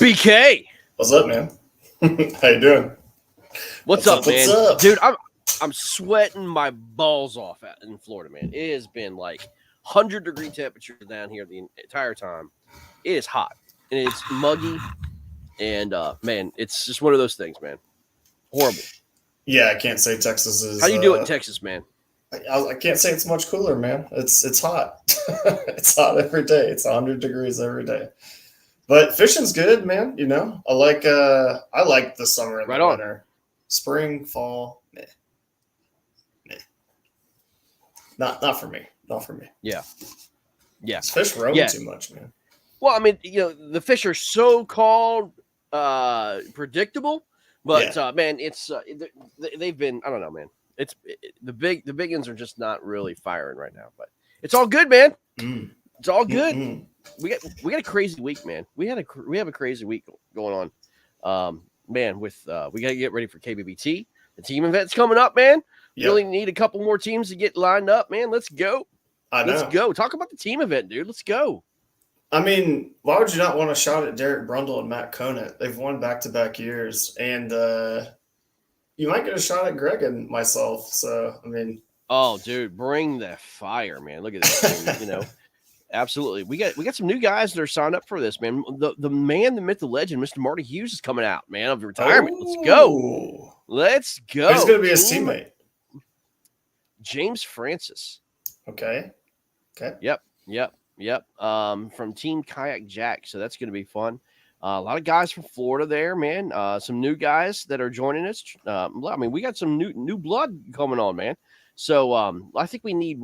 BK, what's up, man? How you doing? what's up, man? What's up? Dude, I'm sweating my balls off in Florida, man. It has been like 100-degree temperatures down here the entire time. It is hot and it's muggy, and man, it's just one of those things, man. Horrible. Yeah, I can't say Texas is. How do you do it in Texas, man? I can't say it's much cooler, man. It's hot. It's hot every day. It's 100 degrees every day. But fishing's good, man. You know, I like the summer and Right the on. winter, spring, fall. Meh. Not for me. Not for me. Yeah. Fish roam too much, man. Well, I mean, the fish are so-called predictable, but man, it's they've been, I don't know, man. The big ones are just not really firing right now, but it's all good, man. It's all good. Mm-mm. We got a crazy week, man. We have a crazy week going on. Man, with we got to get ready for KBBT. The team event's coming up, man. Yep. Really need a couple more teams to get lined up, man. Let's go. Let's go. Talk about the team event, dude. Let's go. I mean, why would you not want to shout at Derek Brundle and Matt Conant? They've won back-to-back years, and you might get a shot at Greg and myself. So, I mean, oh, dude, bring the fire, man! Look at this, absolutely. We got some new guys that are signed up for this, man. The man, the myth, the legend, Mr. Marty Hughes is coming out, man, of retirement. Let's go. Let's go. Who's going to be his teammate? James Francis. Okay. Yep. From Team Kayak Jack. So that's going to be fun. A lot of guys from Florida there, man. Some new guys that are joining us. I mean, we got some new blood coming on, man. So I think we need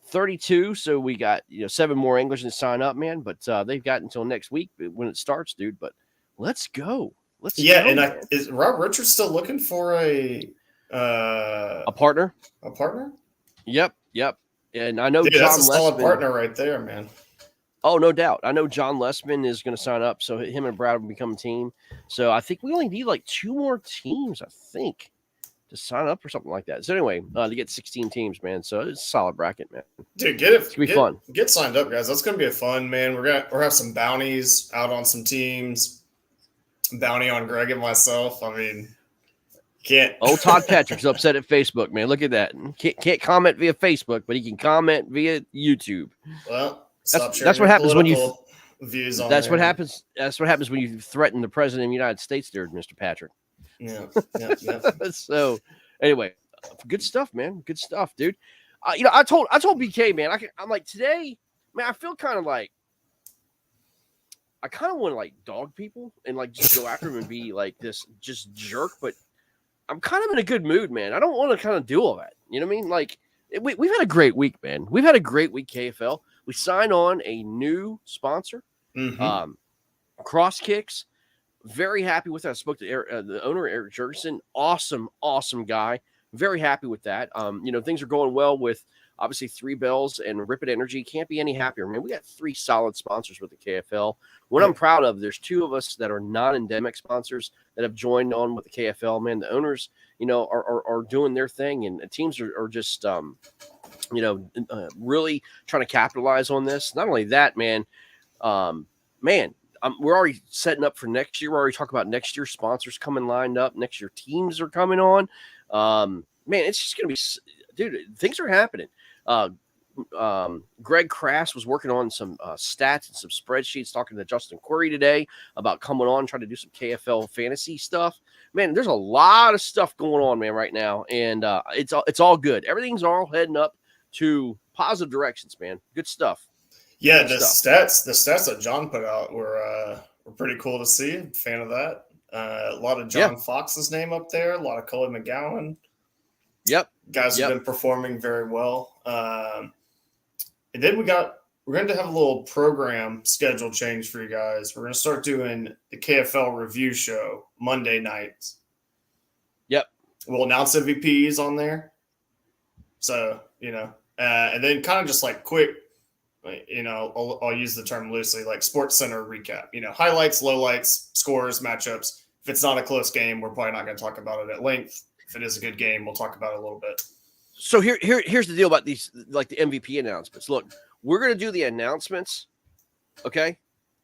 32. So we got 7 more Englishmen to sign up, man. But they've got until next week when it starts, dude. But let's go. Let's go, and is Rob Richards still looking for a partner? A partner? Yep. And I know Dude, John that's a solid Lessman, partner right there, man. Oh, no doubt. I know John Lessman is going to sign up, so him and Brad will become a team. So I think we only need like 2 more teams, I think, to sign up or something like that. So anyway, to get 16 teams, man. So it's a solid bracket, man. Dude, it's gonna be fun. Get signed up, guys. That's gonna be a fun, man. We're have some bounties out on some teams. Bounty on Greg and myself. I mean, can't. Oh, Todd Patrick's upset at Facebook, man. Look at that. Can't comment via Facebook, but he can comment via YouTube. Well, that's what happens when you views on. That's what happens. That's what happens when you threaten the president of the United States, there, Mr. Patrick. Yeah. So, anyway, good stuff, man. Good stuff, dude. I told BK, man. I'm like today, man. I feel kind of like I kind of want to like dog people and like just go after them and be like this just jerk, but I'm kind of in a good mood, man. I don't want to kind of do all that. You know what I mean? Like we've had a great week, man. We've had a great week, KFL. We signed on a new sponsor, Cross Kicks. Very happy with that. I spoke to the owner, Eric Jurgensen. Awesome guy. Very happy with that. Things are going well with obviously 3 Bells and Rip It Energy. Can't be any happier, man. We got 3 solid sponsors with the KFL. What I'm proud of, there's 2 of us that are non-endemic sponsors that have joined on with the KFL, man. The owners, are doing their thing, and the teams are just, really trying to capitalize on this. Not only that, man, we're already setting up for next year. We're already talking about next year's sponsors coming lined up. Next year teams are coming on. Man, it's just going to be, dude, things are happening. Greg Crass was working on some stats and some spreadsheets, talking to Justin Query today about coming on, trying to do some KFL fantasy stuff. Man, there's a lot of stuff going on, man, right now. And it's all good. Everything's all heading up to positive directions, man. Good stuff. Yeah, the stats that John put out were pretty cool to see. Fan of that. A lot of John Fox's name up there. A lot of Cully McGowan. Yep, guys have been performing very well. And then we're going to have a little program schedule change for you guys. We're going to start doing the KFL review show Monday nights. Yep, we'll announce MVPs on there. So and then kind of just like quick. I'll use the term loosely, like Sports Center recap. Highlights, lowlights, scores, matchups. If it's not a close game, we're probably not going to talk about it at length. If it is a good game, we'll talk about it a little bit. So here's the deal about these, like the MVP announcements. Look, we're going to do the announcements, okay,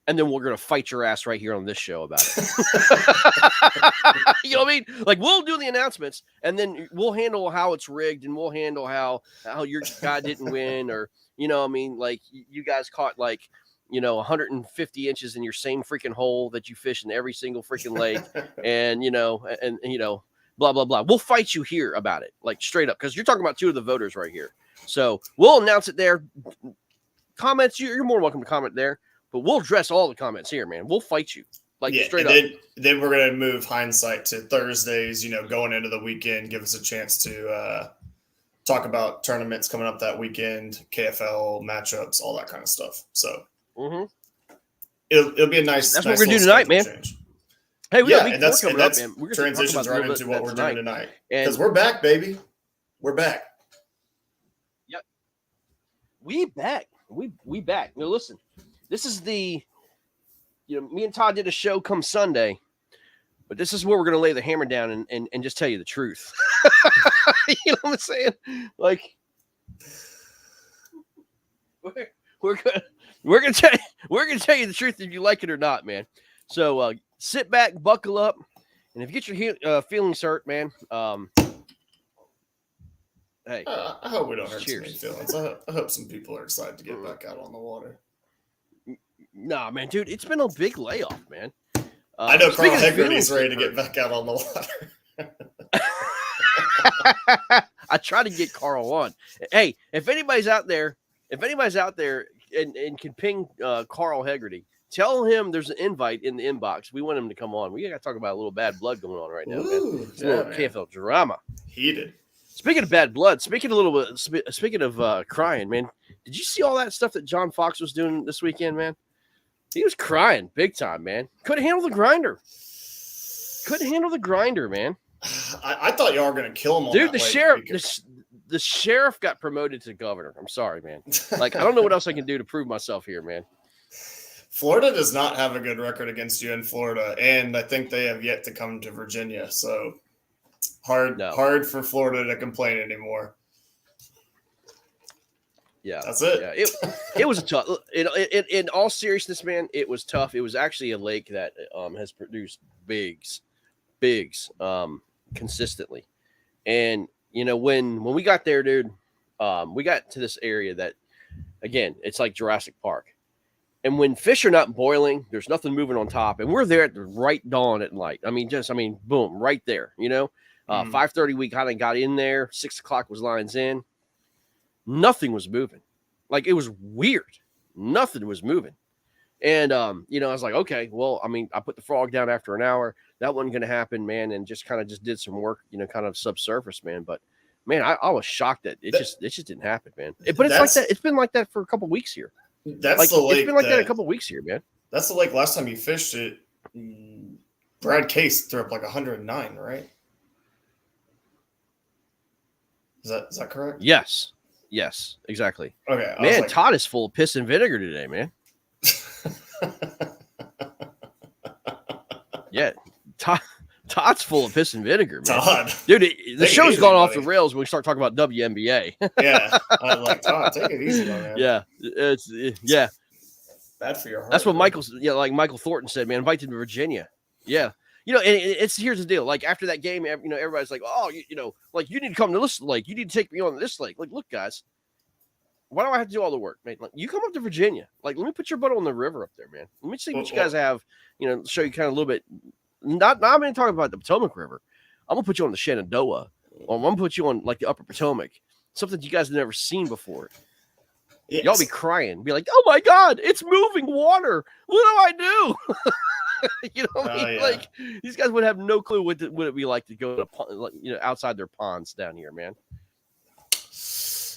and then we're gonna fight your ass right here on this show about it. You know what I mean? Like, we'll do the announcements, and then we'll handle how it's rigged, and we'll handle how your guy didn't win, or you know what I mean? Like, you guys caught like 150 inches in your same freaking hole that you fish in every single freaking lake, and blah blah blah. We'll fight you here about it, like straight up, because you're talking about two of the voters right here. So we'll announce it there. Comments, you're more than welcome to comment there, but we'll address all the comments here, man. We'll fight you, like, straight up. Then we're gonna move HiNDsiTe to Thursdays. Going into the weekend, give us a chance to talk about tournaments coming up that weekend, KFL matchups, all that kind of stuff. So it'll be a nice. That's nice what we're gonna do tonight, man. Change. Hey, we got week 4 coming up, that's man. We're gonna transitions right into what we're doing tonight, because we're back, baby. We're back. Yep, we back. We back. Now listen, this is the, me and Todd did a show come Sunday, but this is where we're gonna lay the hammer down and just tell you the truth. You know what I'm saying? Like, we're gonna tell you the truth if you like it or not, man. So sit back, buckle up, and if you get your feelings hurt, man, hey, I hope we don't hurt cheers. Some feelings. I hope some people are excited to get back out on the water. Nah, man, dude, it's been a big layoff, man. I know Carl Hegarty's ready to get back out on the water. I try to get Carl on. Hey, if anybody's out there and can ping Carl Hegarty, tell him there's an invite in the inbox. We want him to come on. We got to talk about a little bad blood going on right now, man. It's a little KFL drama. Heated. Speaking of bad blood, speaking of crying, man, did you see all that stuff that John Fox was doing this weekend, man? He was crying big time, man. Couldn't handle the grinder. Man. I thought y'all were going to kill him. Dude, the sheriff got promoted to governor. I'm sorry, man. Like, I don't know what else I can do to prove myself here, man. Florida does not have a good record against you in Florida, and I think they have yet to come to Virginia. So hard for Florida to complain anymore. Yeah, that's it. Yeah, it was a tough. In all seriousness, man, it was tough. It was actually a lake that has produced bigs, consistently. And when we got there, dude, we got to this area that, again, it's like Jurassic Park. And when fish are not boiling, there's nothing moving on top. And we're there at the right dawn at night. Boom, right there. 5:30, we kind of got in there. 6 o'clock was lines in. Nothing was moving. Like, it was weird. Nothing was moving. And, I was like, okay, well, I put the frog down after an hour. That wasn't going to happen, man. And just did some work, kind of subsurface, man. But, man, I was shocked that it just didn't happen, man. But it's like that. It's been like that for a couple weeks here. That's the lake. It's been like that a couple weeks here, man. That's the lake. Last time you fished it, Brad Case threw up like 109, right? Is that correct? Yes, exactly. Okay, man, Todd is full of piss and vinegar today, man. Yeah, Todd's full of piss and vinegar, man. Todd, dude, the show's gone off the rails when we start talking about WNBA. Yeah, I'm like, Todd, take it easy, man. Yeah, it's bad for your heart. That's what Michael Thornton said, man. Invite him to Virginia. Yeah. And here's the deal. Like, after that game, everybody's like, oh, like, you need to come to this lake. You need to take me on this lake. Like, look, guys, why do I have to do all the work, man? Like, you come up to Virginia. Like, let me put your butt on the river up there, man. Let me see what you guys have, show you kind of a little bit. I'm going to talk about the Potomac River. I'm going to put you on the Shenandoah. Or I'm going to put you on, like, the Upper Potomac. Something you guys have never seen before. Yes. Y'all be crying. Be like, oh, my God, it's moving water. What do I do? Yeah. Like, these guys would have no clue what it be like to go to outside their ponds down here, man.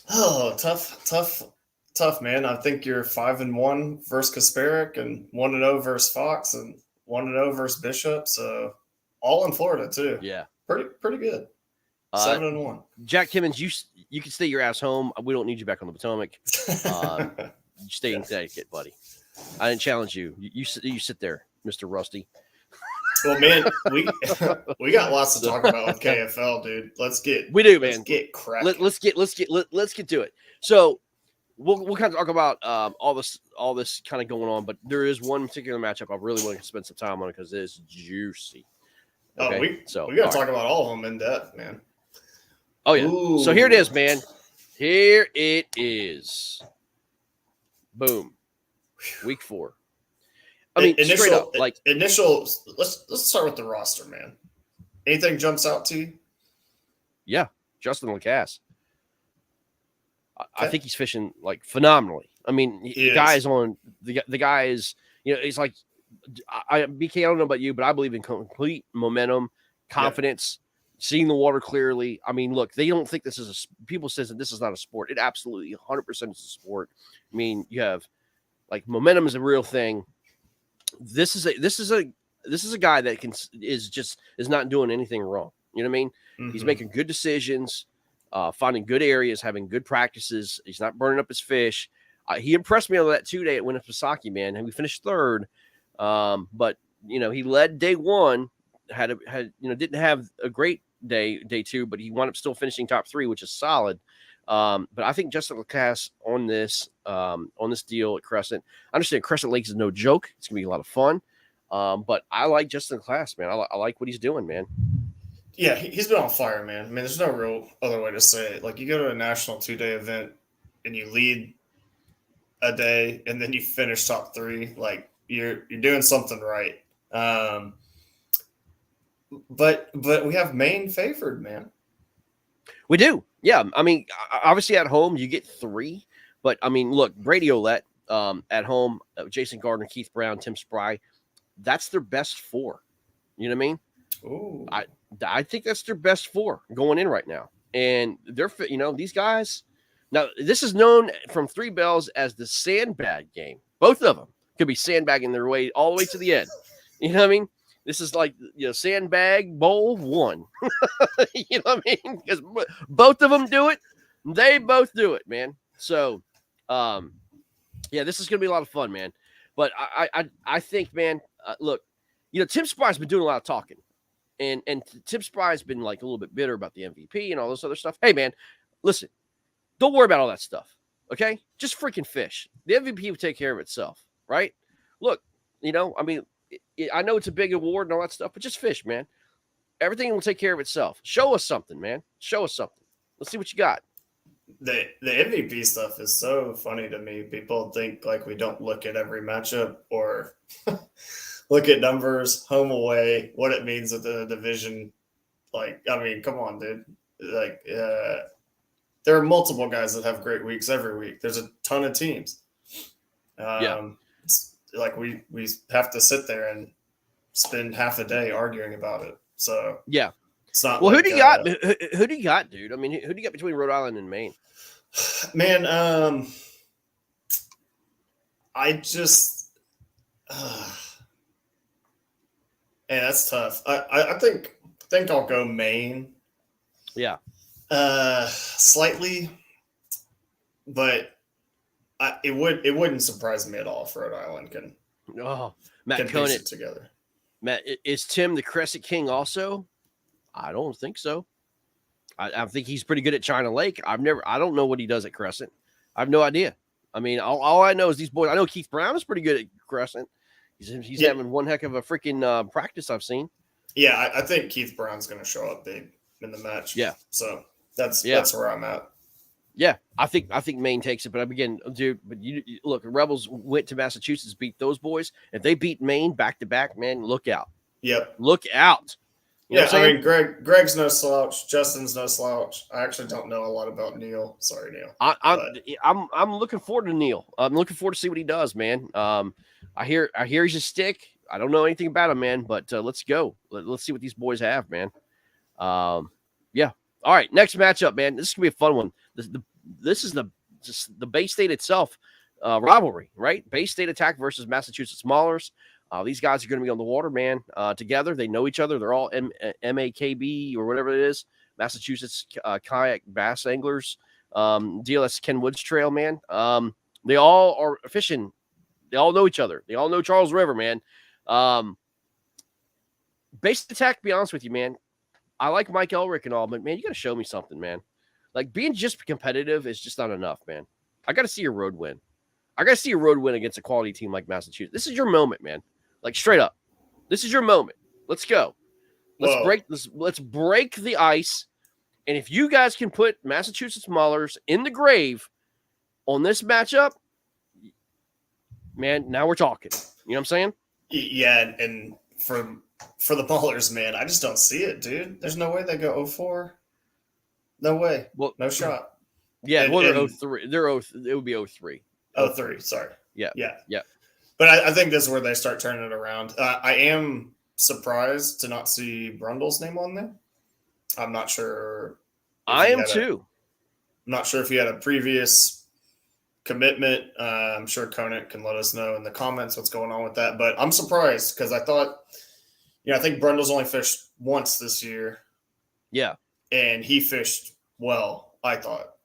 Oh, tough, man. I think you're 5-1 versus Kasperick and 1-0 versus Fox and 1-0 versus Bishop. So all in Florida too. Yeah, pretty good. 7-1. Jack Timmons, you can stay your ass home. We don't need you back on the Potomac. You stay in Connecticut, buddy. I didn't challenge you. You sit there, Mr. Rusty. Well, man, we got lots to talk about with KFL, dude. Let's get man. Get cracking. Let's get to it. So we'll kind of talk about all this kind of going on, but there is one particular matchup I really want to spend some time on because it is juicy. Okay, Oh, we so got to all talk right. about all of them in depth, man. Oh yeah. Ooh. So here it is, man. Here it is. Boom. Week 4. I mean, straight up, like initial. Let's start with the roster, man. Anything jumps out to you? yeah, Justin Lacasse. I Okay. think he's fishing like phenomenally. I mean, the guy is on the guy is, you know, it's like BK. I don't know about you, but I believe in complete momentum, confidence, seeing the water clearly. I mean, look, they don't think this is people says that this is not a sport. It absolutely 100% is a sport. I mean, you have like momentum is a real thing. This is a guy that is not doing anything wrong. You know what I mean? Mm-hmm. He's making good decisions, finding good areas, having good practices. He's not burning up his fish. He impressed me on that 2-day at Winnipesaukee, man, and we finished 3rd. But you know, he led day 1, had didn't have a great day 2, but he wound up still finishing top 3, which is solid. But I think Justin Lacasse on this deal at Crescent. I understand Crescent Lakes is no joke. It's gonna be a lot of fun. But I like Justin Lacasse, man. I like what he's doing, man. Yeah, he's been on fire, man. I mean, there's no real other way to say it. Like, you go to a national 2-day event and you lead a day and then you finish top 3, like you're doing something right. But we have Maine favored, man. We do. Yeah. I mean, obviously at home you get 3, but I mean, look, Brady Olette at home, Jason Gardner, Keith Brown, Tim Spry, that's their best 4. You know what I mean? Ooh. I think that's their best 4 going in right now. And they're, you know, these guys. Now, this is known from 3 Bells as the sandbag game. Both of them could be sandbagging their way all the way to the end. You know what I mean? This is like, you know, sandbag bowl 1. You know what I mean? Because both of them do it. They both do it, man. So, yeah, this is going to be a lot of fun, man. But I think, man, look, you know, Tim Spry's been doing a lot of talking. And Tim Spry's been like a little bit bitter about the MVP and all this other stuff. Hey, man, listen, don't worry about all that stuff, okay? Just freaking fish. The MVP will take care of itself, right? Look, you know, I mean, I know it's a big award and all that stuff, but just fish, man. Everything will take care of itself. Show us something, man. Show us something. Let's see what you got. The MVP stuff is so funny to me. People think like we don't look at every matchup or look at numbers, home away, what it means within a division. Like, I mean, come on, dude. Like, there are multiple guys that have great weeks every week. There's a ton of teams. It's like we have to sit there and spend half a day arguing about it. So yeah, it's not. Well, like, who do you got? Who do you got, dude? I mean, who do you got between Rhode Island and Maine? Man, I just, man, that's tough. I think I'll go Maine. Yeah. Slightly, but it wouldn't surprise me at all if Rhode Island can. Oh, Matt piece Conant it together. Matt, is Tim the Crescent King also? I don't think so. I think he's pretty good at China Lake. I don't know what he does at Crescent. I have no idea. I mean, all I know is these boys. I know Keith Brown is pretty good at Crescent. He's having one heck of a freaking practice I've seen. Yeah, I think Keith Brown's going to show up big in the match. Yeah. So that's where I'm at. Yeah, I think Maine takes it, but again, dude, but you look, Rebels went to Massachusetts, beat those boys. If they beat Maine back to back, man, look out. Yep. Look out. You know I mean, Greg's no slouch. Justin's no slouch. I actually don't know a lot about Neil. Sorry, Neil. I'm looking forward to Neil. I'm looking forward to see what he does, man. I hear he's a stick. I don't know anything about him, man, but let's go. Let's see what these boys have, man. Yeah. All right, next matchup, man. This is gonna be a fun one. This is the Bay State itself rivalry, right? Bay State Attack versus Massachusetts Maulers. These guys are going to be on the water, man, together. They know each other. They're all MAKB or whatever it is, Massachusetts Kayak Bass Anglers. DLS Ken Woods Trail, man. They all are fishing. They all know each other. They all know Charles River, man. Bay State Attack, to be honest with you, man, I like Mike Elrick and all, but, man, you got to show me something, man. Like, being just competitive is just not enough, man. I got to see a road win. I got to see a road win against a quality team like Massachusetts. This is your moment, man. Like straight up, this is your moment. Let's go. Let's break the ice. And if you guys can put Massachusetts Maulers in the grave on this matchup, man, now we're talking. You know what I'm saying? Yeah, and for the Maulers, man, I just don't see it, dude. There's no way they go 0-4. No way. Well, no shot. Yeah, well, they're 0-3. It would be 0-3. 0-3, sorry. Yeah. But I think this is where they start turning it around. I am surprised to not see Brundle's name on there. I'm not sure. I am too. I'm not sure if he had a previous commitment. I'm sure Conant can let us know in the comments what's going on with that. But I'm surprised because I thought, I think Brundle's only fished once this year. Yeah. And he fished well, I thought.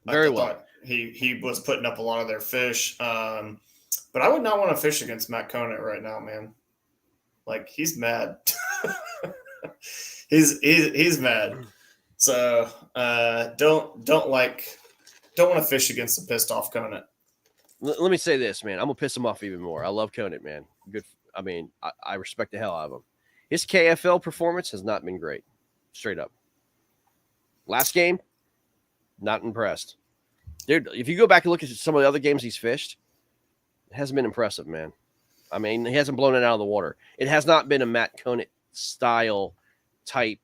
Very well. He was putting up a lot of their fish. But I would not want to fish against Matt Conant right now, man. Like, he's mad. he's mad. So don't want to fish against a pissed off Conant. Let me say this, man. I'm gonna piss him off even more. I love Conant, man. Good. I mean, I respect the hell out of him. His KFL performance has not been great. Straight up. Last game, not impressed. Dude, if you go back and look at some of the other games he's fished, it hasn't been impressive, man. I mean, he hasn't blown it out of the water. It has not been a Matt Conant style type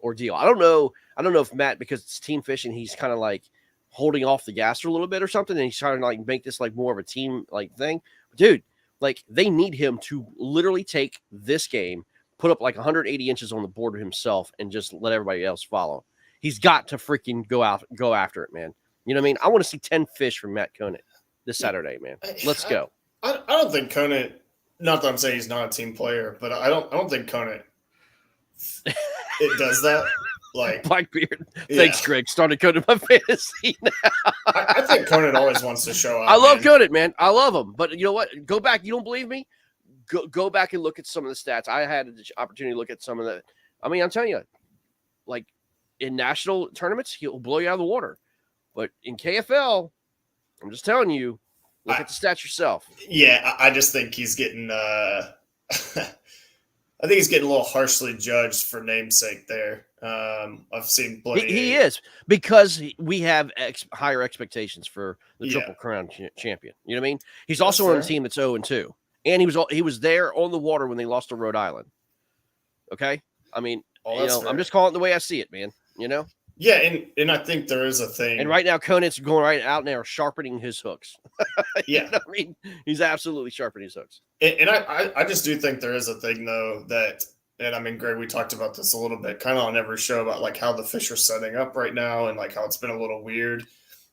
ordeal. I don't know if Matt, because it's team fishing, he's kind of like holding off the gas for a little bit or something, and he's trying to like make this like more of a team like thing. Dude, like they need him to literally take this game, put up like 180 inches on the board himself, and just let everybody else follow. He's got to freaking go after it, man. You know what I mean? I want to see 10 fish from Matt Conant this Saturday, man. Let's go. I don't think Conant, not that I'm saying he's not a team player, but I don't think Conant it does that. Like Blackbeard. Thanks, Greg. Started Conant my fantasy now. I think Conant always wants to show up. I love Conant, man. I love him. But you know what? Go back. You don't believe me? Go back and look at some of the stats. I had the opportunity to look at some of the. I mean, I'm telling you, like in national tournaments, he'll blow you out of the water. But in KFL, I'm just telling you, look at the stats yourself. Yeah, I just think he's getting I think he's getting a little harshly judged for namesake there. I've seen plenty. He is, because we have higher expectations for the Triple Crown champion. You know what I mean? He's also on a team that's 0-2. And he was there on the water when they lost to Rhode Island. Okay? I mean, I'm just calling it the way I see it, man. You know? Yeah, and I think there is a thing. And right now, Conant's going right out there sharpening his hooks. Yeah. You know what I mean? He's absolutely sharpening his hooks. And I just do think there is a thing, though, that, and I mean, Greg, we talked about this a little bit, kind of on every show, about like how the fish are setting up right now and like how it's been a little weird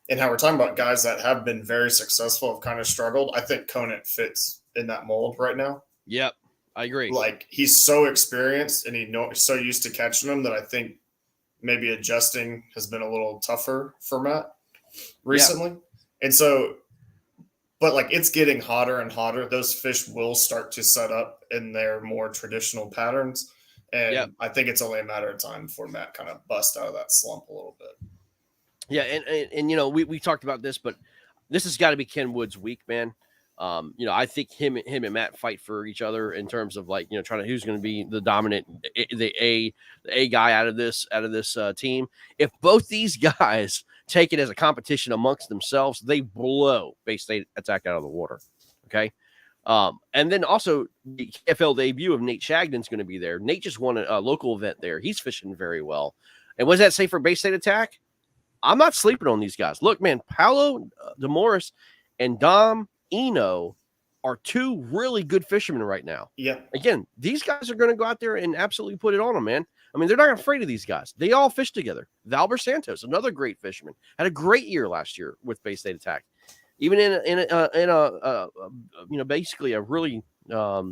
and how we're talking about guys that have been very successful, have kind of struggled. I think Conant fits in that mold right now. Yep, I agree. Like, he's so experienced and he's so used to catching them that I think maybe adjusting has been a little tougher for Matt recently. Yeah. And so, but like it's getting hotter and hotter. Those fish will start to set up in their more traditional patterns. And I think it's only a matter of time before Matt kind of busts out of that slump a little bit. Yeah. And you know, we talked about this, but this has got to be Ken Wood's week, man. You know, I think him and Matt fight for each other in terms of like, you know, trying to who's going to be the dominant, the A guy out of this team. If both these guys take it as a competition amongst themselves, they blow Bay State Attack out of the water. Okay. And then also the KFL debut of Nate Shagdon's going to be there. Nate just won a local event there. He's fishing very well. And what does that say for Bay State Attack? I'm not sleeping on these guys. Look, man, Paolo DeMorris and Dom Eno are two really good fishermen right now. Yeah. Again, these guys are going to go out there and absolutely put it on them, man. I mean, they're not afraid of these guys. They all fish together. Valber Santos, another great fisherman, had a great year last year with Bay State Attack. Even in a you know, basically a really not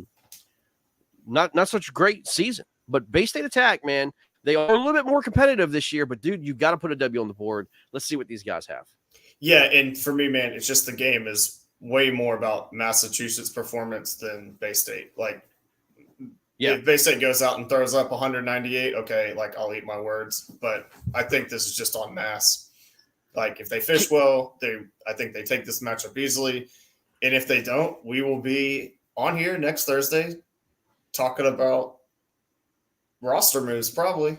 such a great season. But Bay State Attack, man, they are a little bit more competitive this year. But dude, you got to put a W on the board. Let's see what these guys have. Yeah, and for me, man, it's just the game is way more about Massachusetts' performance than Bay State. Like, if Bay State goes out and throws up 198, okay, like I'll eat my words. But I think this is just on Mass. Like if they fish well, I think they take this matchup easily. And if they don't, we will be on here next Thursday talking about roster moves, probably.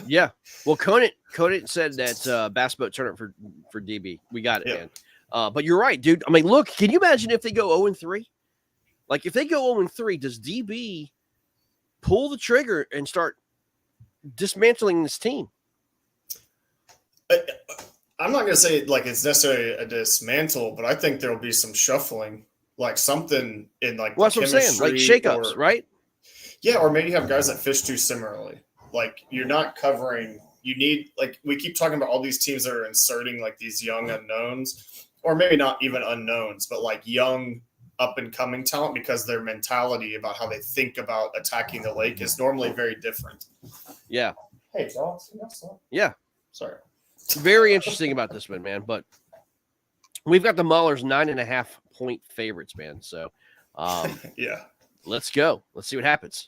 Yeah. Well, Conant said that Bass Boat tournament for DB. We got it, man. But you're right, dude. I mean, look, can you imagine if they go 0-3? Like, if they go 0-3, does DB pull the trigger and start dismantling this team? I'm not going to say like it's necessarily a dismantle, but I think there will be some shuffling, like something in like that's what I'm saying, like shakeups, right? Yeah, or maybe have guys that fish too similarly. Like you're not covering. You need like we keep talking about all these teams that are inserting like these young unknowns, or maybe not even unknowns, but like young up and coming talent because their mentality about how they think about attacking the lake is normally very different. Yeah. Hey, dog. Yeah. Sorry. Very interesting about this one, man. But we've got the Maulers 9.5-point favorites, man. So, yeah, let's go. Let's see what happens.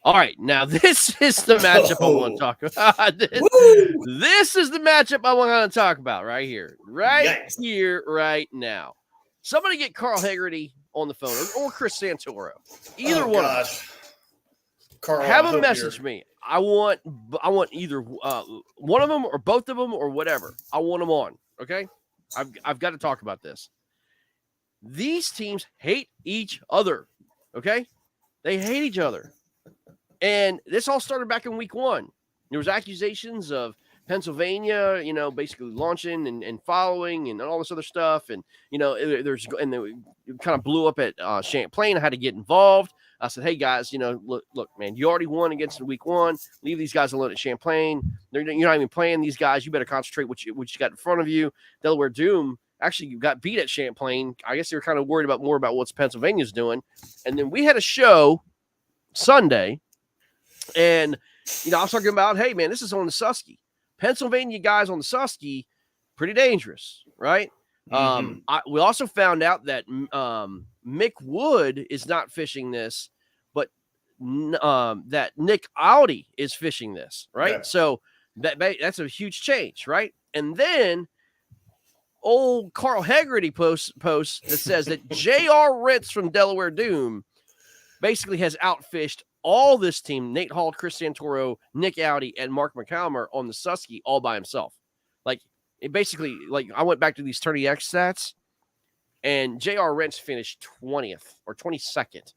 All right, now this is the matchup I want to talk about. This is the matchup I want to talk about right here, right now. Somebody get Carl Hegarty on the phone or Chris Santoro, either one of them. Carl, have them message me. I want either one of them or both of them or whatever. I want them on. Okay, I've got to talk about this. These teams hate each other. Okay, they hate each other, and this all started back in week 1. There was accusations of Pennsylvania, basically launching and following and all this other stuff, and it kind of blew up at Champlain. I had to get involved. I said, hey, guys, look, man, you already won against in week 1. Leave these guys alone at Champlain. You're not even playing these guys. You better concentrate what you got in front of you. Delaware Doom actually got beat at Champlain. I guess they were kind of worried more about what Pennsylvania's doing. And then we had a show Sunday, and, I was talking about, hey, man, this is on the Susky. Pennsylvania guys on the Susky, pretty dangerous, right? Mm-hmm. We also found out that Mick Wood is not fishing this, but that Nick Audi is fishing this, right? Yeah. So that's a huge change, right? And then old Carl Hegarty posts that says that J.R. Ritz from Delaware Doom basically has outfished all this team, Nate Hall, Chris Santoro, Nick Audi, and Mark McCalmer on the Susky all by himself. Like, it basically, like, I went back to these Tourney X stats, and J.R. Ritz finished 20th or 22nd.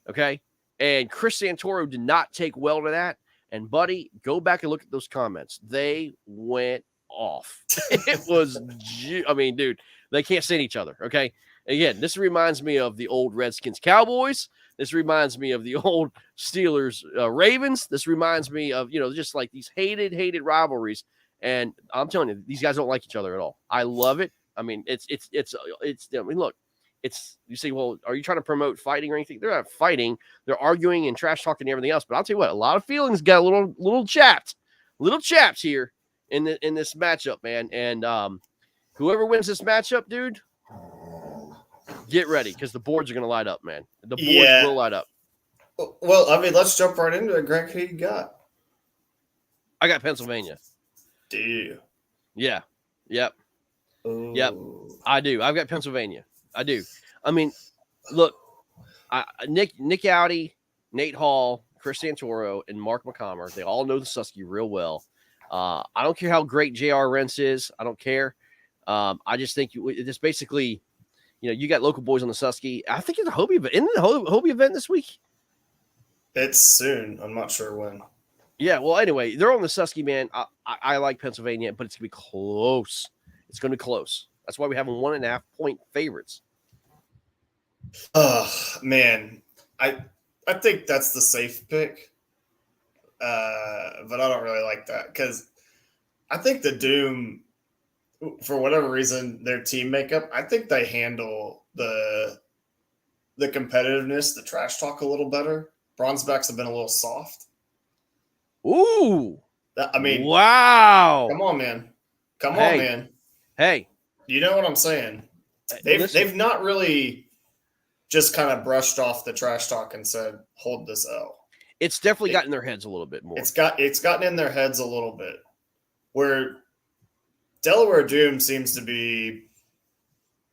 Okay? And Chris Santoro did not take well to that. And, buddy, go back and look at those comments. They went off. It was, dude, they can't stand each other. Okay? Again, this reminds me of the old Redskins Cowboys. This reminds me of the old Steelers Ravens. This reminds me of, just like these hated rivalries. And I'm telling you, these guys don't like each other at all. I love it. I mean, it's look, you say, well, are you trying to promote fighting or anything? They're not fighting. They're arguing and trash talking and everything else. But I'll tell you what, a lot of feelings got a little chapped here in this matchup, man. And whoever wins this matchup, dude, get ready because the boards are going to light up, man. The boards will light up. Well, I mean, let's jump right into it. Greg, who you got? I got Pennsylvania. Do you? Yeah. Yep. Ooh. Yep. I do. I've got Pennsylvania. I do. I mean, look, Nick Audi, Nate Hall, Chris Santoro, and Mark McCalmer, they all know the Susky real well. I don't care how great J.R. Rentz is. I don't care. I just think it's basically, you got local boys on the Susky. I think it's a Hobie event. Isn't it a Hobie event this week? It's soon. I'm not sure when. Yeah, well, anyway, they're on the Susky, man. I like Pennsylvania, but it's going to be close. It's going to be close. That's why we have them 1.5-point favorites. Oh, man. I think that's the safe pick, but I don't really like that because I think the Doom, for whatever reason, their team makeup, I think they handle the competitiveness, the trash talk a little better. Bronzebacks have been a little soft. Ooh. Wow. Come on, man. Come on, man. Hey. You know what I'm saying? They've not really just kind of brushed off the trash talk and said, hold this L. It's definitely gotten in their heads a little bit more. It's gotten in their heads a little bit where Delaware Doom seems to be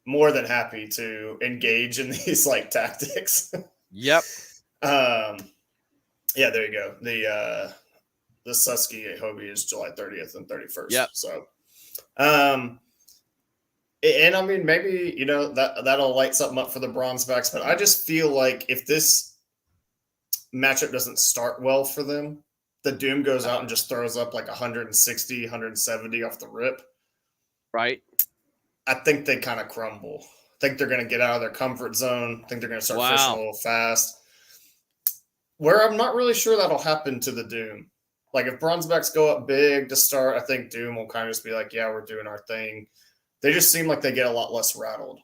more than happy to engage in these like tactics. Yep. Yeah, there you go. The Susky at Hobie is July 30th and 31st. Yep. So, and I mean, maybe, you know, that'll light something up for the Bronzebacks, but I just feel like if this matchup doesn't start well for them, the Doom goes out and just throws up like 160, 170 off the rip. Right. I think they kind of crumble. I think they're going to get out of their comfort zone. I think they're going to start fishing a little fast. Where I'm not really sure that'll happen to the Doom. Like if Bronzebacks go up big to start, I think Doom will kind of just be like, yeah, we're doing our thing. They just seem like they get a lot less rattled.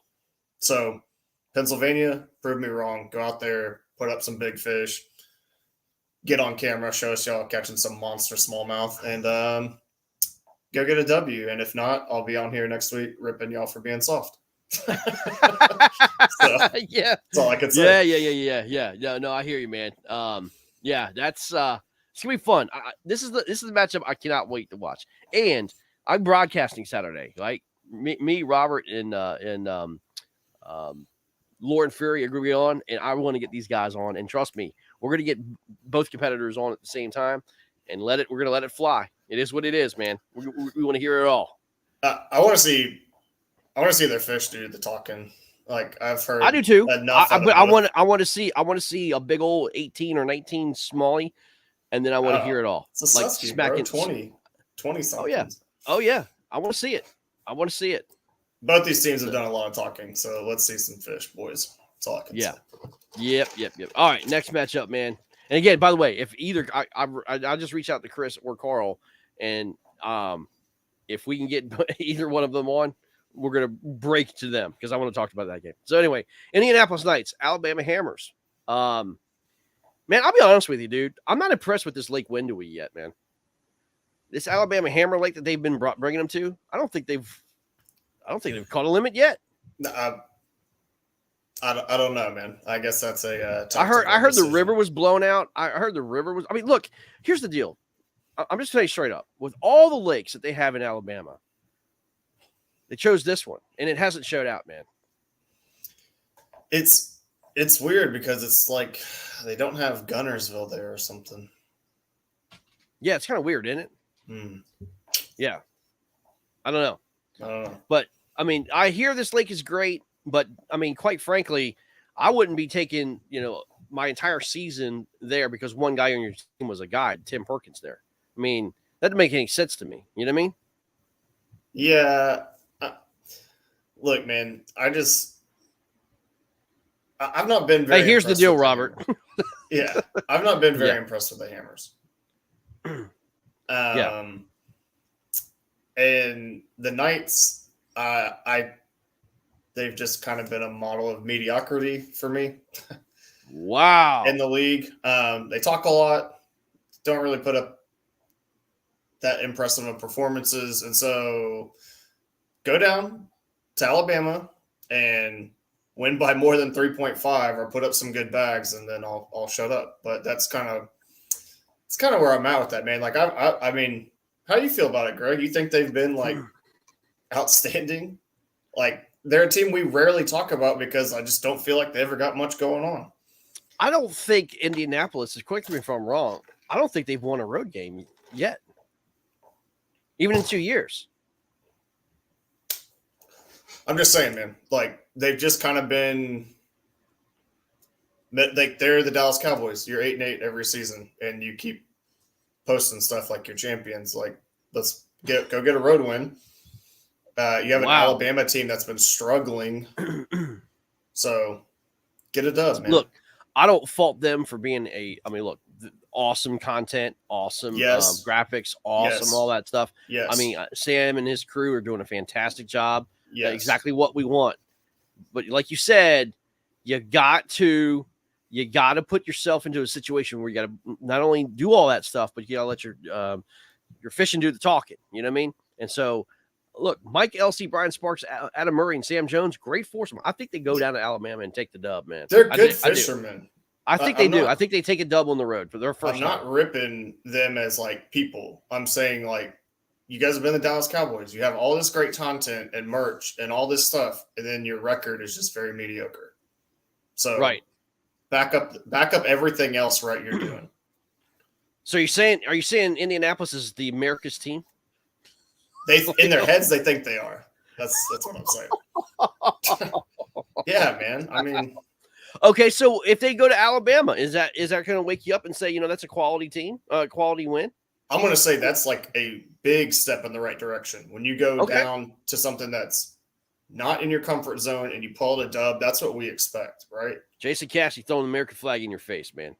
So Pennsylvania, prove me wrong. Go out there, put up some big fish, get on camera, show us y'all catching some monster smallmouth, and go get a W. And if not, I'll be on here next week ripping y'all for being soft. So, yeah, that's all I can say. Yeah. No, I hear you, man. Yeah, that's it's gonna be fun. This is the matchup I cannot wait to watch. And I'm broadcasting Saturday. Like me, Robert, and Lauren Fury agree on, and I want to get these guys on. And trust me, we're gonna get both competitors on at the same time, and we're gonna let it fly. It is what it is, man. We want to hear it all. I want to see their fish do the talking. Like I've heard, I do too. Enough but I want to see a big old 18 or 19 smallie, and then I want to hear it all. It's a like Susky, smacking 20 something. Oh yeah. I want to see it. Both these teams have done a lot of talking, so let's see some fish, boys. That's all I can say. Yep. All right, next matchup, man. And again, by the way, if either I just reach out to Chris or Carl, and if we can get either one of them on, we're gonna break to them because I want to talk about that game. So anyway, Indianapolis Knights, Alabama Hammers. Man, I'll be honest with you, dude. I'm not impressed with this Lake Windowy yet, man. This Alabama Hammer Lake that they've been bringing them to, I don't think they've caught a limit yet. No, I don't know, man. I guess that's a. I heard decision. The river was blown out. I heard the river was. I mean, look. Here's the deal. I'm just telling you straight up. With all the lakes that they have in Alabama, they chose this one, and it hasn't showed out, man. It's weird because it's like they don't have Gunnersville there or something. Yeah, it's kind of weird, isn't it? Yeah. I don't know. But, I mean, I hear this lake is great, but, I mean, quite frankly, I wouldn't be taking, my entire season there because one guy on your team was a guide, Tim Perkins there. I mean, that doesn't make any sense to me. You know what I mean? Yeah. Look, man, I've not been very. Hey, here's the deal, Robert. Yeah, I've not been very impressed with the Hammers. And the Knights, they've just kind of been a model of mediocrity for me. Wow. In the league, they talk a lot, don't really put up that impressive of performances, and so go down to Alabama and win by more than 3.5 or put up some good bags, and then I'll shut up. But it's kind of where I'm at with that, man. Like I mean, how do you feel about it, Greg? You think they've been like outstanding? Like they're a team we rarely talk about because I just don't feel like they ever got much going on. I don't think Indianapolis, correct me if I'm wrong, I don't think they've won a road game yet. Even in 2 years. I'm just saying, man. Like they've just kind of been like they're the Dallas Cowboys. You're 8-8 every season, and you keep posting stuff like you're champions. Like let's go get a road win. You have an Alabama team that's been struggling, so get a dub, man. Look, I don't fault them for being awesome content, awesome graphics, awesome all that stuff. Yes. I mean, Sam and his crew are doing a fantastic job. Yes. Exactly what we want. But like you said, you got to put yourself into a situation where you got to not only do all that stuff, but you got to let your fishing do the talking. You know what I mean? And so, look, Mike Elsey, Brian Sparks, Adam Murray, and Sam Jones, great foursome. I think they go down to Alabama and take the dub, man. They're good fishermen. I think they do. I think they take a dub on the road for their first. I'm not ripping them as like people. I'm saying like you guys have been the Dallas Cowboys. You have all this great content and merch and all this stuff, and then your record is just very mediocre. So Right. back up everything else right you're doing. So are you saying Indianapolis is the America's team? They in their heads they think they are. That's what I'm saying. Yeah, man. I mean, okay, so if they go to Alabama, is that going to wake you up and say, you know, that's a quality team, quality win? I'm going to say that's like a big step in the right direction. When you go down to something that's not in your comfort zone and you pull a dub, that's what we expect, right? Jason Cassie throwing the American flag in your face, man.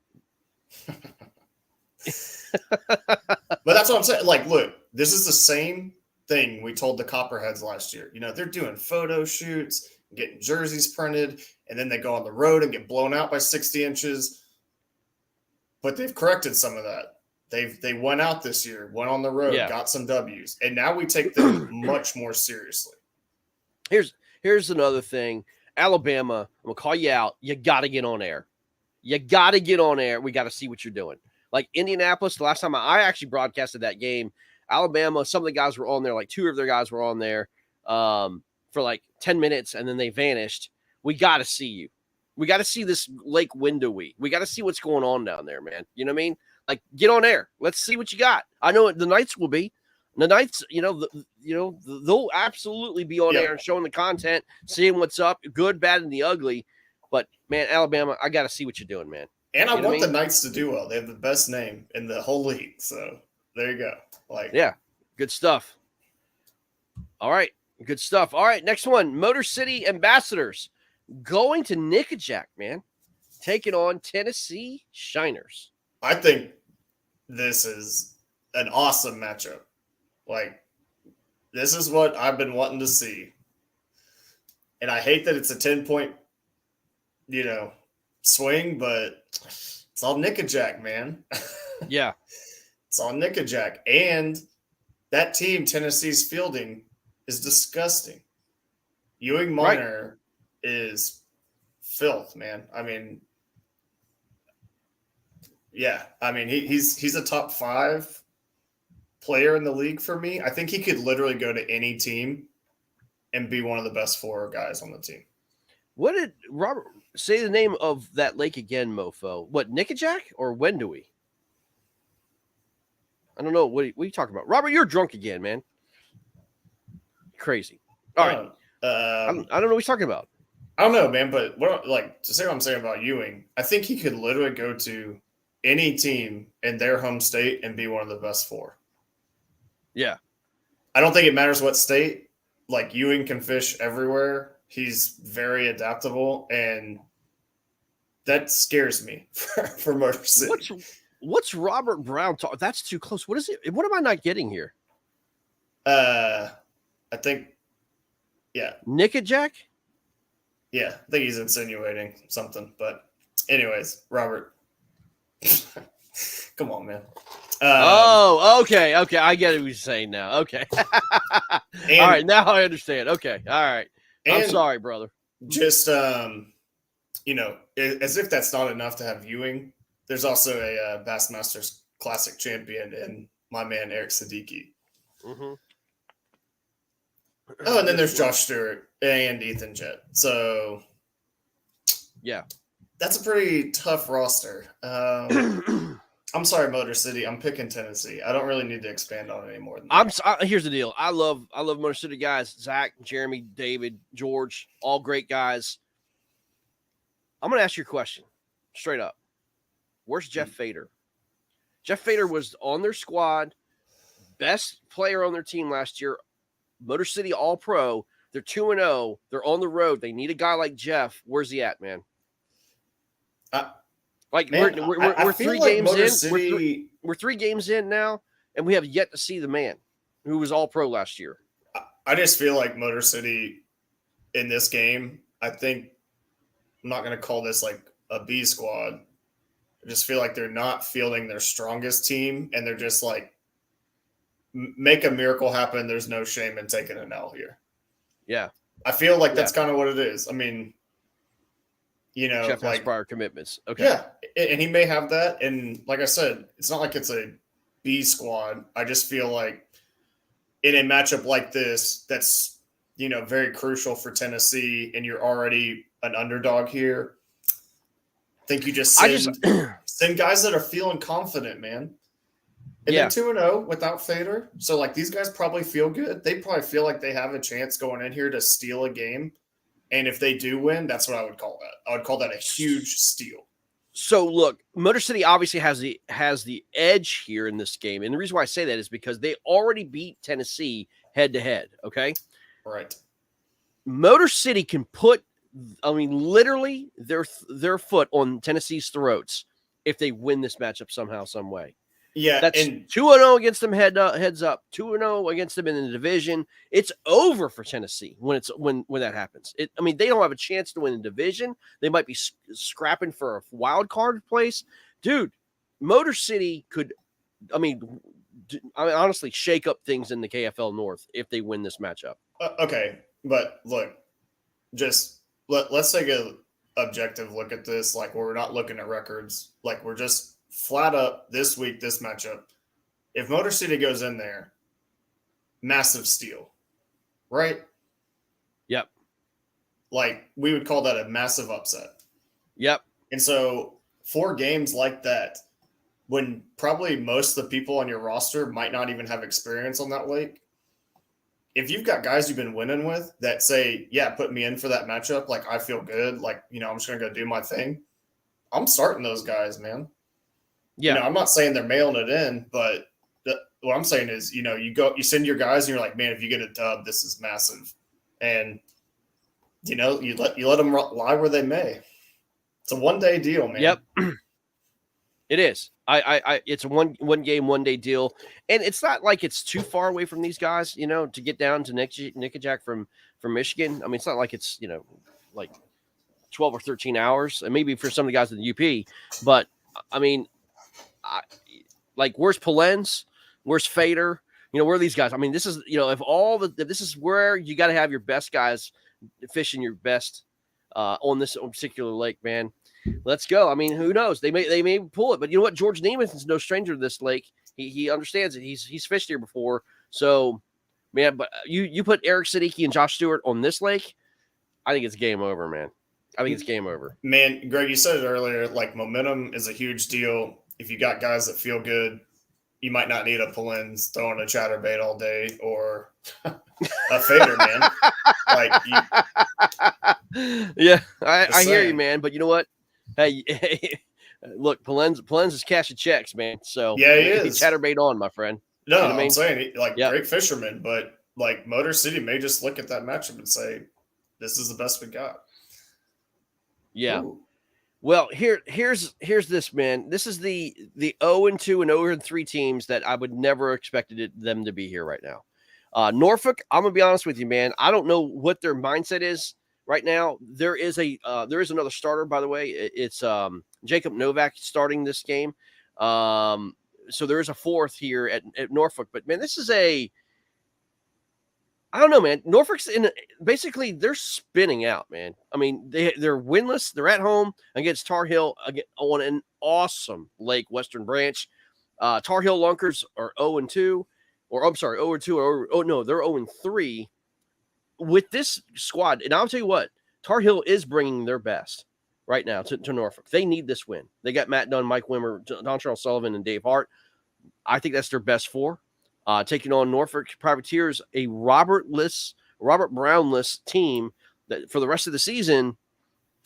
But that's what I'm saying. Like, look, this is the same thing we told the Copperheads last year. You know, they're doing photo shoots, getting jerseys printed, and then they go on the road and get blown out by 60 inches. But they've corrected some of that. They went out this year, went on the road, got some W's, and now we take them much more seriously. Here's another thing. Alabama, I'm gonna call you out. You got to get on air. You got to get on air. We got to see what you're doing. Like Indianapolis, the last time I actually broadcasted that game, Alabama, some of the guys were on there, like two of their guys were on there for like 10 minutes, and then they vanished. We got to see you. We got to see this Lake Windowy. We got to see what's going on down there, man. You know what I mean? Like, get on air. Let's see what you got. I know the Knights will be. The Knights, they'll absolutely be on air and showing the content, seeing what's up, good, bad, and the ugly. But, man, Alabama, I got to see what you're doing, man. And I want the Knights to do well. They have the best name in the whole league. So there you go. Good stuff. All right. Good stuff. All right. Next one. Motor City Ambassadors going to Nickajack, man. Taking on Tennessee Shiners. I think this is an awesome matchup. Like, this is what I've been wanting to see. And I hate that it's a 10-point, swing, but it's all Nickajack, man. Yeah. It's all Nickajack. And that team, Tennessee's fielding, is disgusting. Ewing Minor is filth, man. I mean, he's a top 5 player in the league for me. I think he could literally go to any team and be one of the best 4 guys on the team. What did Robert say the name of that lake again, mofo? What, Nickajack or Wendowy? I don't know. What are you talking about? Robert, you're drunk again, man. Crazy. All right. I don't know what he's talking about. I don't know, man, but to say what I'm saying about Ewing, I think he could literally go to any team in their home state and be one of the best 4. Yeah. I don't think it matters what state. Like, Ewing can fish everywhere. He's very adaptable, and that scares me for Motor City. What's Robert Brown talk? That's too close. What is it? What am I not getting here? I think, Nickajack? Yeah, I think he's insinuating something. But anyways, Robert, come on, man. Okay. I get what you're saying now. Okay. All right, now I understand. Okay, all right. I'm sorry, brother. Just, as if that's not enough to have Ewing, there's also a Bassmasters Classic champion in my man Eric Siddiqui. Mm-hmm. Oh, and then there's Josh Stewart and Ethan Jett. So, yeah, that's a pretty tough roster. I'm sorry, Motor City. I'm picking Tennessee. I don't really need to expand on it any more than that. Here's the deal. I love Motor City guys. Zach, Jeremy, David, George, all great guys. I'm going to ask you a question straight up. Where's Jeff Fader? Jeff Fader was on their squad, best player on their team last year. Motor City All-Pro. They're 2-0. They're on the road. They need a guy like Jeff. Where's he at, man? We're 3 games in. City... We're 3 games in now, and we have yet to see the man who was All-Pro last year. I just feel like Motor City in this game, I think I'm not going to call this like a B squad. I just feel like they're not fielding their strongest team, and they're just like, make a miracle happen. There's no shame in taking an L here. Yeah. I feel like that's kind of what it is. I mean, Jeff has prior commitments. Okay. Yeah. And he may have that. And like I said, it's not like it's a B squad. I just feel like in a matchup like this, that's, you know, very crucial for Tennessee, and you're already an underdog here, I think you just send guys that are feeling confident, man. And Yeah. they're 2-0 without Fader. So, like, these guys probably feel good. They probably feel like they have a chance going in here to steal a game. And if they do win, that's what I would call that. I would call that a huge steal. So look, Motor City obviously has the edge here in this game. And the reason why I say that is because they already beat Tennessee head to head, okay? Right. Motor City can put, I mean, literally their foot on Tennessee's throats if they win this matchup somehow, some way. Yeah, that's 2-0 against them heads up, 2-0 against them in the division. It's over for Tennessee when that happens. I mean, they don't have a chance to win the division. They might be scrapping for a wild card place. Dude, Motor City could, I mean, honestly shake up things in the KFL North if they win this matchup. Okay, but look, just let's take a objective look at this. Like, we're not looking at records. Like, we're just flat up this week, this matchup. If Motor City goes in there, massive steal, right? Yep. Like, we would call that a massive upset. Yep. And so 4 games like that, when probably most of the people on your roster might not even have experience on that lake, if you've got guys you've been winning with that say, yeah, put me in for that matchup, like, I feel good, like, you know, I'm just going to go do my thing, I'm starting those guys, man. Yeah. You know, I'm not saying they're mailing it in, but what I'm saying is, you know, you send your guys and you're like, man, if you get a dub, this is massive. And, you know, you let them lie where they may. It's a 1-day deal, man. Yep. It is. It's a one game, 1 day deal. And it's not like it's too far away from these guys, you know, to get down to Nickajack from Michigan. I mean, it's not like it's, you know, like 12 or 13 hours, and maybe for some of the guys in the UP, but I mean, like, where's Polens? Where's Fader? You know, where are these guys? I mean, this is, you know, if this is where you got to have your best guys fishing your best on this particular lake, man. Let's go. I mean, who knows? They may pull it, but you know what? George Neiman is no stranger to this lake. He understands it. He's fished here before. So, man, but you put Eric Siddiqui and Josh Stewart on this lake, I think it's game over, man. I think it's game over. Man, Greg, you said it earlier, like, momentum is a huge deal. If you got guys that feel good, you might not need a Polens throwing a chatterbait all day or a Fader, man. Like, yeah, I hear you, man. But you know what? Hey, look, Polens is cashing checks, man. So yeah, he is. Chatterbait on, my friend. No, you know what I'm saying, like, great fisherman, but like, Motor City may just look at that matchup and say, this is the best we got. Yeah. Ooh. Well, here's this, man. This is the 0-2 and 0-3 teams that I would never expected them to be here right now. Norfolk, I'm gonna be honest with you, man. I don't know what their mindset is right now. There is another starter, by the way. It's Jacob Novak starting this game. So there is a fourth here at Norfolk. But man, this is I don't know, man. Norfolk's basically they're spinning out, man. I mean, they're winless. They're at home against Tar Heel on an awesome Lake Western Branch. Tar Heel Lunkers are 0-2, or I'm sorry, 0-2, or no, they're 0-3 with this squad. And I'll tell you what, Tar Heel is bringing their best right now to Norfolk. They need this win. They got Matt Dunn, Mike Wimmer, Don Charles Sullivan, and Dave Hart. I think that's their best 4. Taking on Norfolk Privateers, a Robert Brownless team that for the rest of the season,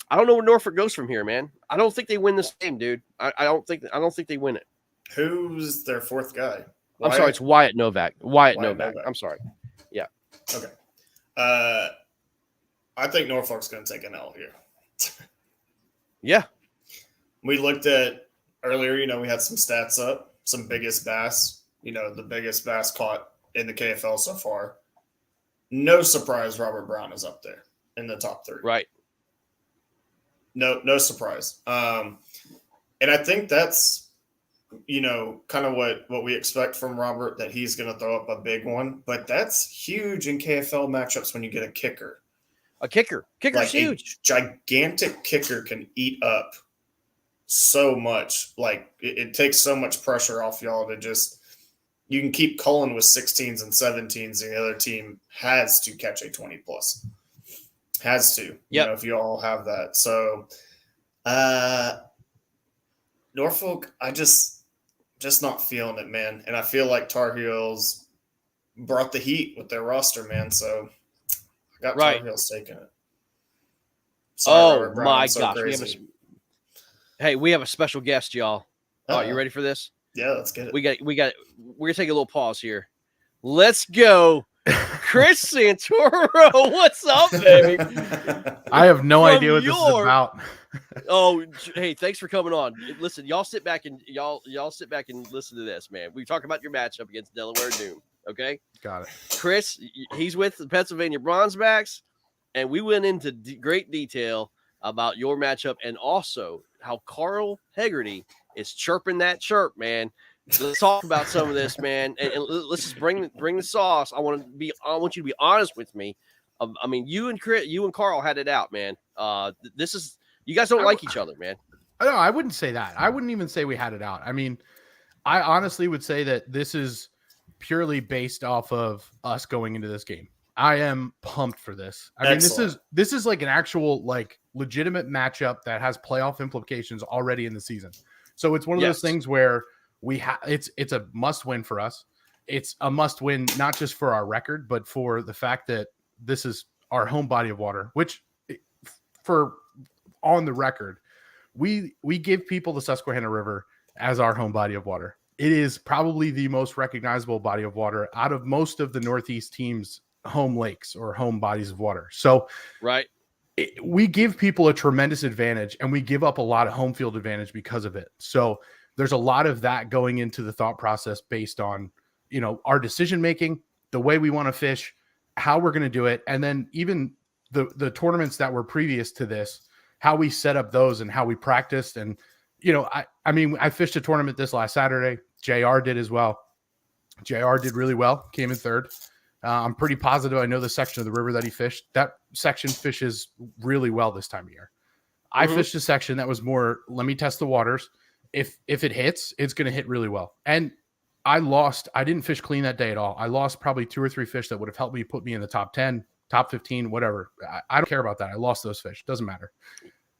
I don't know where Norfolk goes from here, man. I don't think they win this game, dude. I don't think they win it. Who's their fourth guy? I'm sorry, it's Wyatt Novak. Wyatt Novak. I'm sorry. Yeah. Okay. I think Norfolk's going to take an L here. Yeah. We looked at earlier, you know, we had some stats up, some biggest bass. You know, the biggest bass caught in the KFL so far. No surprise Robert Brown is up there in the top 3. Right. No surprise. And I think that's, you know, kind of what we expect from Robert, that he's going to throw up a big one. But that's huge in KFL matchups when you get a kicker. A kicker. Kicker's huge. A gigantic kicker can eat up so much. Like, it takes so much pressure off y'all to just you can keep Cullen with 16s and 17s, and the other team has to catch a 20 plus. Has to, you know, if you all have that. So, Norfolk, I just not feeling it, man. And I feel like Tar Heels brought the heat with their roster, man. So I got Tar Heels taking it. Sorry, Robert Brown, my I'm so gosh, crazy. we have a special guest, y'all. Oh, you ready for this? Yeah, let's get it. We're gonna take a little pause here. Let's go. Chris Santoro, what's up, baby? I have no idea what this is about. Oh, hey, thanks for coming on. Listen, y'all sit back and listen to this, man. We talk about your matchup against Delaware Doom. Okay, got it. Chris, he's with the Pennsylvania Bronzebacks, and we went into great detail about your matchup and also how Carl Hegarty is chirping that chirp, man. Let's talk about some of this, man, and let's just bring the sauce. I want you to be honest with me. I mean, you and Carl had it out, man. This is you guys don't like each other, man. No, I wouldn't say that. I wouldn't even say we had it out. I mean, I honestly would say that this is purely based off of us going into this game. I am pumped for this. I mean, this is like an actual like legitimate matchup that has playoff implications already in the season. So it's one of those things where it's a must win for us. It's a must win, not just for our record, but for the fact that this is our home body of water, which for on the record, we give people the Susquehanna River as our home body of water. It is probably the most recognizable body of water out of most of the Northeast teams' home lakes or home bodies of water. So we give people a tremendous advantage, and we give up a lot of home field advantage because of it. So there's a lot of that going into the thought process based on, you know, our decision making, the way we want to fish, how we're going to do it, and then even the tournaments that were previous to this, how we set up those and how we practiced. And, you know, I mean, I fished a tournament this last Saturday. JR did as well. JR did really well, came in third. I'm pretty positive I know the section of the river that he fished. That section fishes really well this time of year. I fished a section that was more, let me test the waters. If it hits, it's going to hit really well. And I didn't fish clean that day at all. I lost probably 2 or 3 fish that would have helped me put me in the top 10, top 15, whatever. I don't care about that. I lost those fish. Doesn't matter.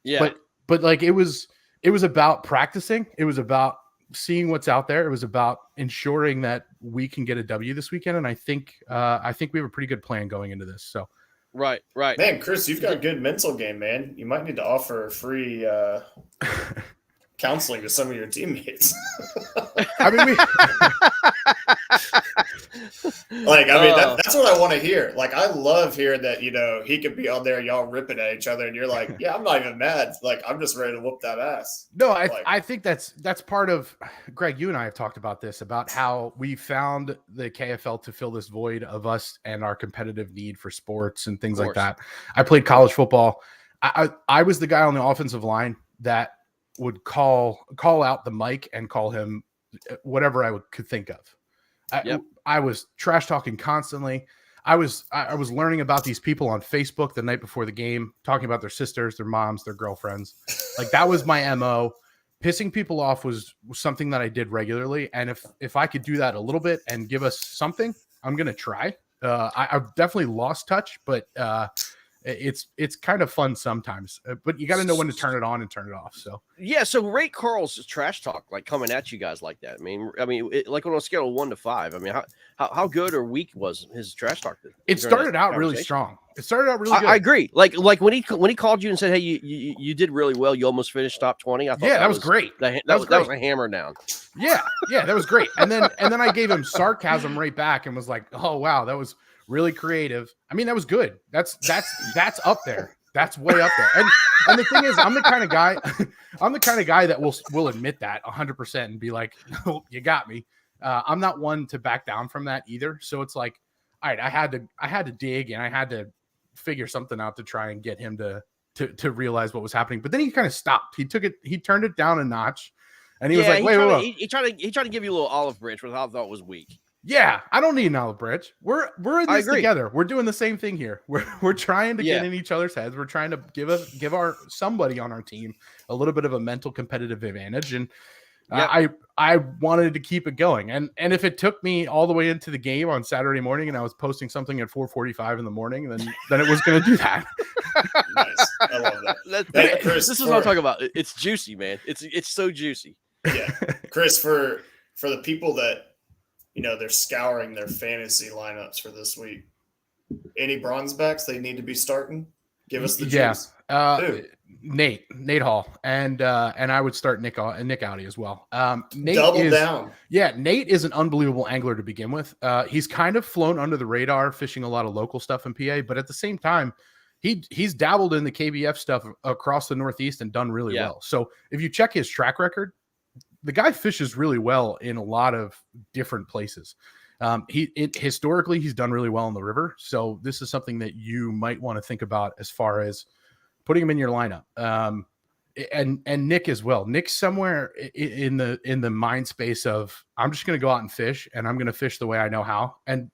Yeah. But like it was about practicing. It was about seeing what's out there. It was about ensuring that we can get a W this weekend. And I think we have a pretty good plan going into this. So. Right. Man, Chris, you've got a good mental game, man. You might need to offer free counseling to some of your teammates. I mean, that's what I want to hear. Like, I love hearing that, you know, he could be on there, y'all ripping at each other, and you're like, yeah, I'm not even mad. Like, I'm just ready to whoop that ass. No, I think that's part of, Greg, you and I have talked about this, about how we found the KFL to fill this void of us and our competitive need for sports and things like that. I played college football. I was the guy on the offensive line that would call out the mic and call him whatever I could think of. I was trash talking constantly. I was learning about these people on Facebook the night before the game, talking about their sisters, their moms, their girlfriends. Like, that was my MO. Pissing people off was something that I did regularly. And if I could do that a little bit and give us something, I'm going to try. I've definitely lost touch, but it's kind of fun sometimes, but you got to know when to turn it on and turn it off. So so rate Carl's trash talk, like coming at you guys like that. I mean, like on a scale of 1 to 5. I mean, how good or weak was his trash talk? It started out really strong. It started out really good. I agree. Like when he called you and said, "Hey, you did really well. You almost finished top 20." I thought that was great. That was a hammer down. Yeah, that was great. And then I gave him sarcasm right back and was like, "Oh wow, that was really creative." I mean, that was good. That's up there. That's way up there. And the thing is, I'm the kind of guy that will admit that 100% and be like, "Oh, you got me." I'm not one to back down from that either. So it's like, all right, I had to dig and I had to figure something out to try and get him to realize what was happening. But then he kind of stopped. He turned it down a notch, and he was like, wait. He tried to give you a little olive branch, which I thought was weak. Yeah, I don't need an olive branch. We're in this together. We're doing the same thing here. We're trying to get in each other's heads. We're trying to give our somebody on our team a little bit of a mental competitive advantage. And Yep. I wanted to keep it going, and if it took me all the way into the game on Saturday morning, and I was posting something at 4:45 in the morning, then it was going to do that. Nice, I love that. Hey, Chris, this is what I'm talking about. It's juicy, man. It's so juicy. Yeah, Chris, for the people that they're scouring their fantasy lineups for this week. Any bronze backs they need to be starting? Give us the juice. Nate Hall, and I would start Nick Audi as well. Nate double down. Yeah, Nate is an unbelievable angler to begin with. He's kind of flown under the radar, fishing a lot of local stuff in PA, but at the same time, he's dabbled in the KBF stuff across the Northeast and done really well. So if you check his track record, the guy fishes really well in a lot of different places. Historically, he's done really well in the river. So this is something that you might want to think about as far as putting him in your lineup. And Nick as well. Nick's somewhere in the mind space of, I'm just going to go out and fish, and I'm going to fish the way I know how. And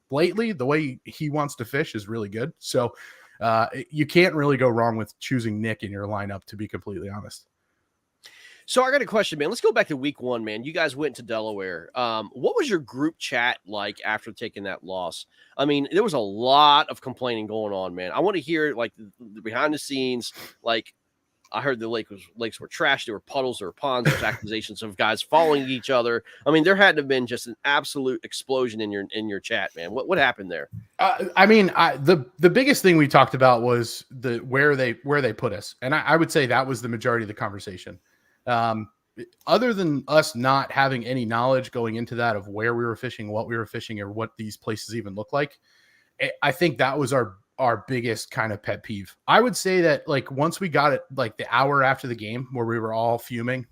lately, the way he wants to fish is really good. So you can't really go wrong with choosing Nick in your lineup, to be completely honest. So I got a question, man. Let's go back to week 1, man. You guys went to Delaware. What was your group chat like after taking that loss? I mean, there was a lot of complaining going on, man. I want to hear like the behind the scenes. Like, I heard the lakes were trash. There were puddles, there were ponds, there was accusations of guys following each other. I mean, there had to have been just an absolute explosion in your chat, man. What happened there? I mean, the biggest thing we talked about was where they put us, and I would say that was the majority of the conversation. Other than us not having any knowledge going into that of where we were fishing, what we were fishing, or what these places even look like, I think that was our biggest kind of pet peeve. I would say that like once we got it, like the hour after the game where we were all fuming,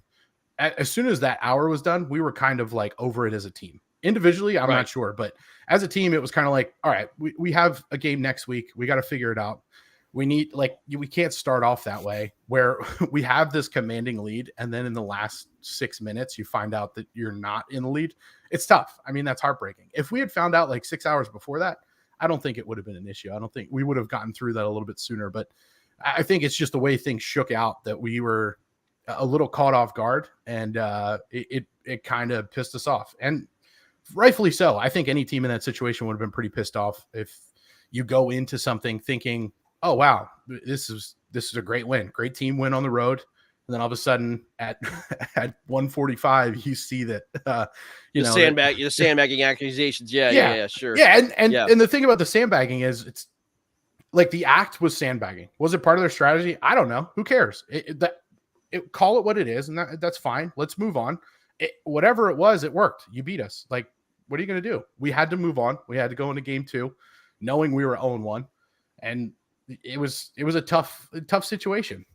as soon as that hour was done, we were kind of like over it as a team. Individually, I'm not sure, but as a team, it was kind of like, all right, we have a game next week. We got to figure it out. We can't start off that way where we have this commanding lead, and then in the last 6 minutes, you find out that you're not in the lead. It's tough. I mean, that's heartbreaking. If we had found out like 6 hours before that, I don't think it would have been an issue. I don't think we would have gotten through that a little bit sooner, but I think it's just the way things shook out that we were a little caught off guard, and it kind of pissed us off, and rightfully so. I think any team in that situation would have been pretty pissed off if you go into something thinking, oh, wow, this is a great win. Great team win on the road. And then all of a sudden at 1:45, you see that, the sandbagging accusations. Yeah, sure. Yeah. And the thing about the sandbagging is it's like the act was sandbagging. Was it part of their strategy? I don't know. Who cares? Call it what it is. And that's fine. Let's move on. Whatever it was, it worked. You beat us. Like, what are you going to do? We had to move on. We had to go into game 2 knowing we were 0-1. And it was a tough situation.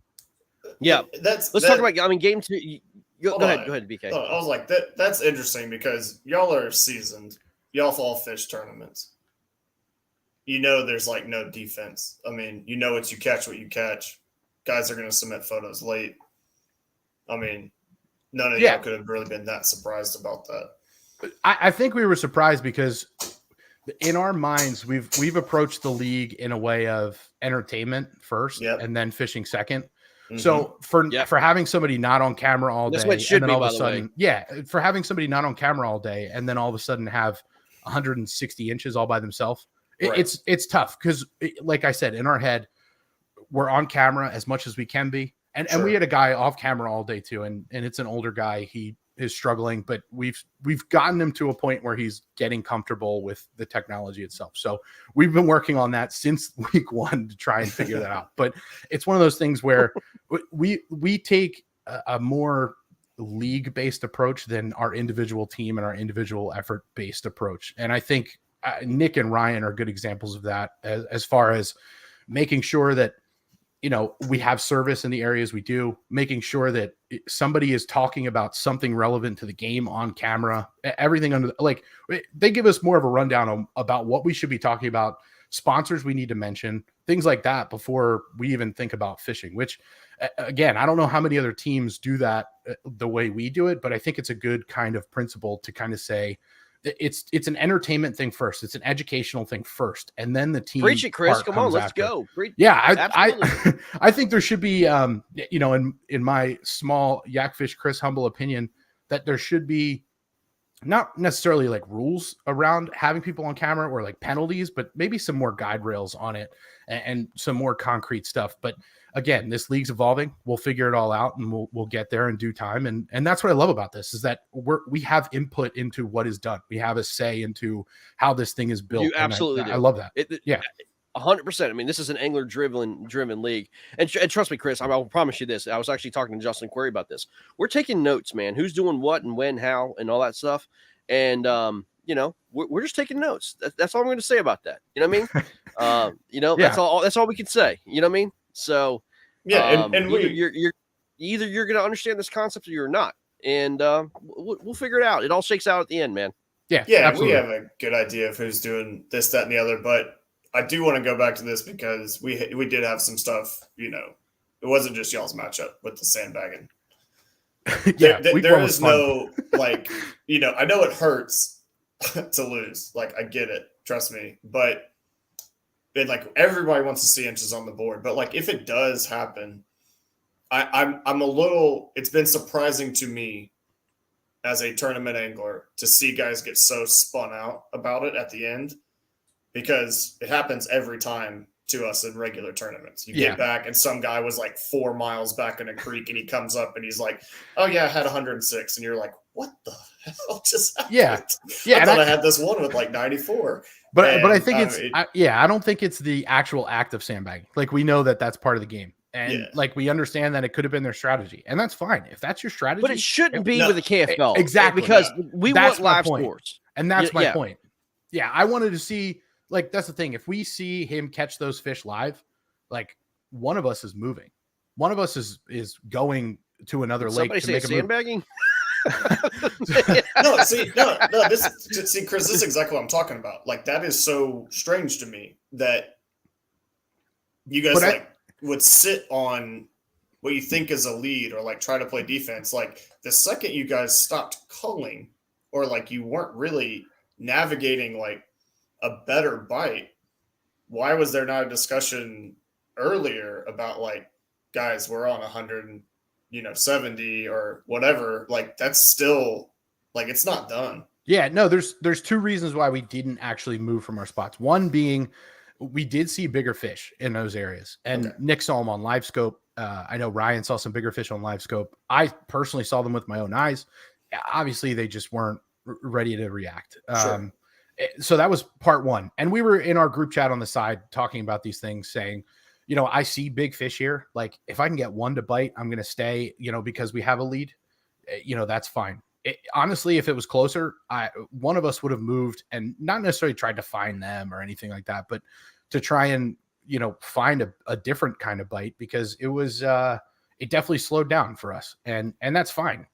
Yeah, let's talk about. I mean, game 2. Go ahead, BK. I was like, that's interesting because y'all are seasoned. Y'all fall fish tournaments. There's like no defense. I mean, what you catch. Guys are going to submit photos late. I mean, none of y'all could have really been that surprised about that. I think we were surprised because in our minds, we've approached the league in a way of entertainment first and then fishing second. Mm-hmm. So for having somebody not on camera all day, that's what it should be, by the way. Yeah, for having somebody not on camera all day and then all of a sudden have 160 inches all by themselves, it's tough because, like I said, in our head, we're on camera as much as we can be, and we had a guy off camera all day too, and it's an older guy. He is struggling, but we've gotten him to a point where he's getting comfortable with the technology itself. So we've been working on that since week 1 to try and figure that out. But it's one of those things where we take a more league-based approach than our individual team and our individual effort-based approach. And I think Nick and Ryan are good examples of that as far as making sure that we have service in the areas we do, making sure that somebody is talking about something relevant to the game on camera, everything they give us more of a rundown about what we should be talking about, sponsors we need to mention, things like that before we even think about fishing, which again, I don't know how many other teams do that the way we do it, but I think it's a good kind of principle to kind of say, it's an entertainment thing first. It's an educational thing first, and then the team. Preach it, Chris. part Come on, comes let's after. go. Yeah, Absolutely. I think there should be, in my small Yakfish Chris Humble opinion, that there should be not necessarily like rules around having people on camera or like penalties, but maybe some more guide rails on it and some more concrete stuff. But again, this league's evolving. We'll figure it all out and we'll get there in due time. And that's what I love about this is that we have input into what is done. We have a say into how this thing is built. You absolutely do. I love that. Yeah. 100%. I mean, this is an angler driven league. And trust me, Chris, I will promise you this. I was actually talking to Justin Query about this. We're taking notes, man. Who's doing what and when, how, and all that stuff. And, we're just taking notes. That's all I'm going to say about that. You know what I mean? That's all we can say. You know what I mean? So, yeah. And either you're going to understand this concept or you're not. And we'll figure it out. It all shakes out at the end, man. Yeah. We have a good idea of who's doing this, that, and the other, but I do want to go back to this because we did have some stuff, it wasn't just y'all's matchup with the sandbagging. There is no, I know it hurts to lose. Like, I get it. Trust me. But everybody wants to see inches on the board. But if it does happen, I'm a little, it's been surprising to me as a tournament angler to see guys get so spun out about it at the end. Because it happens every time to us in regular tournaments. You get back and some guy was 4 miles back in a creek and he comes up and he's like, oh yeah, I had 106. And you're like, what the hell just happened? Yeah. I thought I had this one with 94. But I think I don't think it's the actual act of sandbagging. We know that that's part of the game. And we understand that it could have been their strategy. And that's fine. If that's your strategy. But it shouldn't be with the KFL. Exactly. Because we want live sports. And that's my point. Yeah. I wanted to see, that's the thing. If we see him catch those fish live, one of us is moving. One of us is going to another lake. Somebody say sandbagging? No, Chris, this is exactly what I'm talking about. That is so strange to me that you guys would sit on what you think is a lead or try to play defense. The second you guys stopped culling or you weren't really navigating a better bite, why was there not a discussion earlier about guys, we're on 170 or whatever? That's still it's not done. Yeah, no, there's two reasons why we didn't actually move from our spots. One being we did see bigger fish in those areas, and Nick saw them on live scope. I know Ryan saw some bigger fish on live scope. I personally saw them with my own eyes. Obviously they just weren't ready to react. Sure. So that was part one. And we were in our group chat on the side talking about these things, saying, I see big fish here. If I can get one to bite, I'm going to stay, because we have a lead, that's fine. Honestly, if it was closer, one of us would have moved and not necessarily tried to find them or anything like that, but to try and, find a different kind of bite, because it was, it definitely slowed down for us. And that's fine.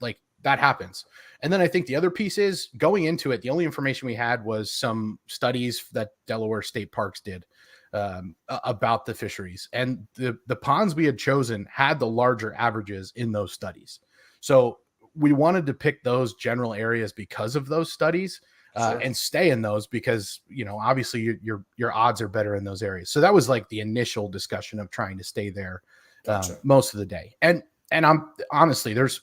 That happens. And then I think the other piece is going into it. The only information we had was some studies that Delaware State Parks did about the fisheries, and the ponds we had chosen had the larger averages in those studies. So we wanted to pick those general areas because of those studies and stay in those because, obviously your odds are better in those areas. So that was the initial discussion of trying to stay there most of the day. And I'm honestly, there's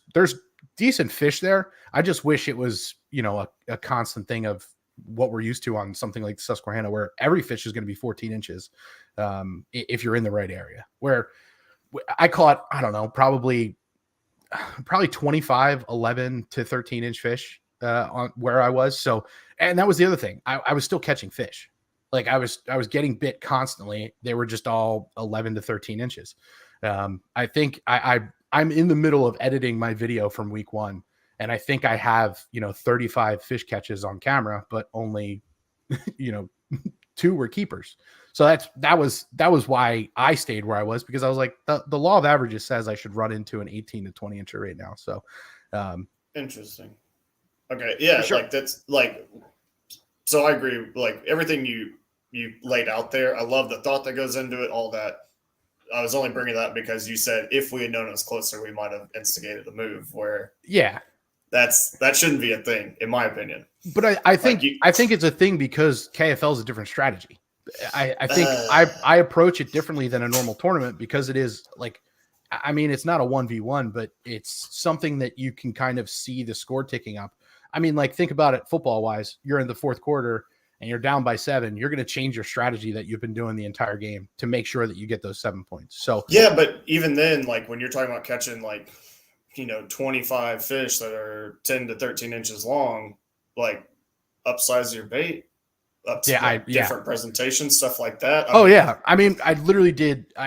decent fish there. I just wish it was, a constant thing of what we're used to on something like Susquehanna, where every fish is going to be 14 inches if you're in the right area. Where I caught, I don't know, probably 25, 11 to 13 inch fish on where I was. So, and that was the other thing. I was still catching fish. I was getting bit constantly. They were just all 11 to 13 inches. I think I'm in the middle of editing my video from week one, and I think I have, 35 fish catches on camera, but only, 2 were keepers. So that was why I stayed where I was, because I was like, the law of averages says I should run into an 18 to 20 incher right now. So, interesting. Okay. Yeah. Sure. So I agree. Everything you laid out there, I love the thought that goes into it, all that. I was only bringing that because you said if we had known it was closer, we might have instigated a move where that shouldn't be a thing, in my opinion. But I think it's a thing because KFL is a different strategy. I think I approach it differently than a normal tournament because it is like, I mean, it's not a 1v1, but it's something that you can kind of see the score ticking up. I mean, like, think about it football wise. You're in the fourth quarter and you're down by 7. You're going to change your strategy that you've been doing the entire game to make sure that you get those 7 points. So yeah, but even then, like when you're talking about catching 25 fish that are 10 to 13 inches long, like upsize your bait. Up to different presentations, stuff like that. I mean, I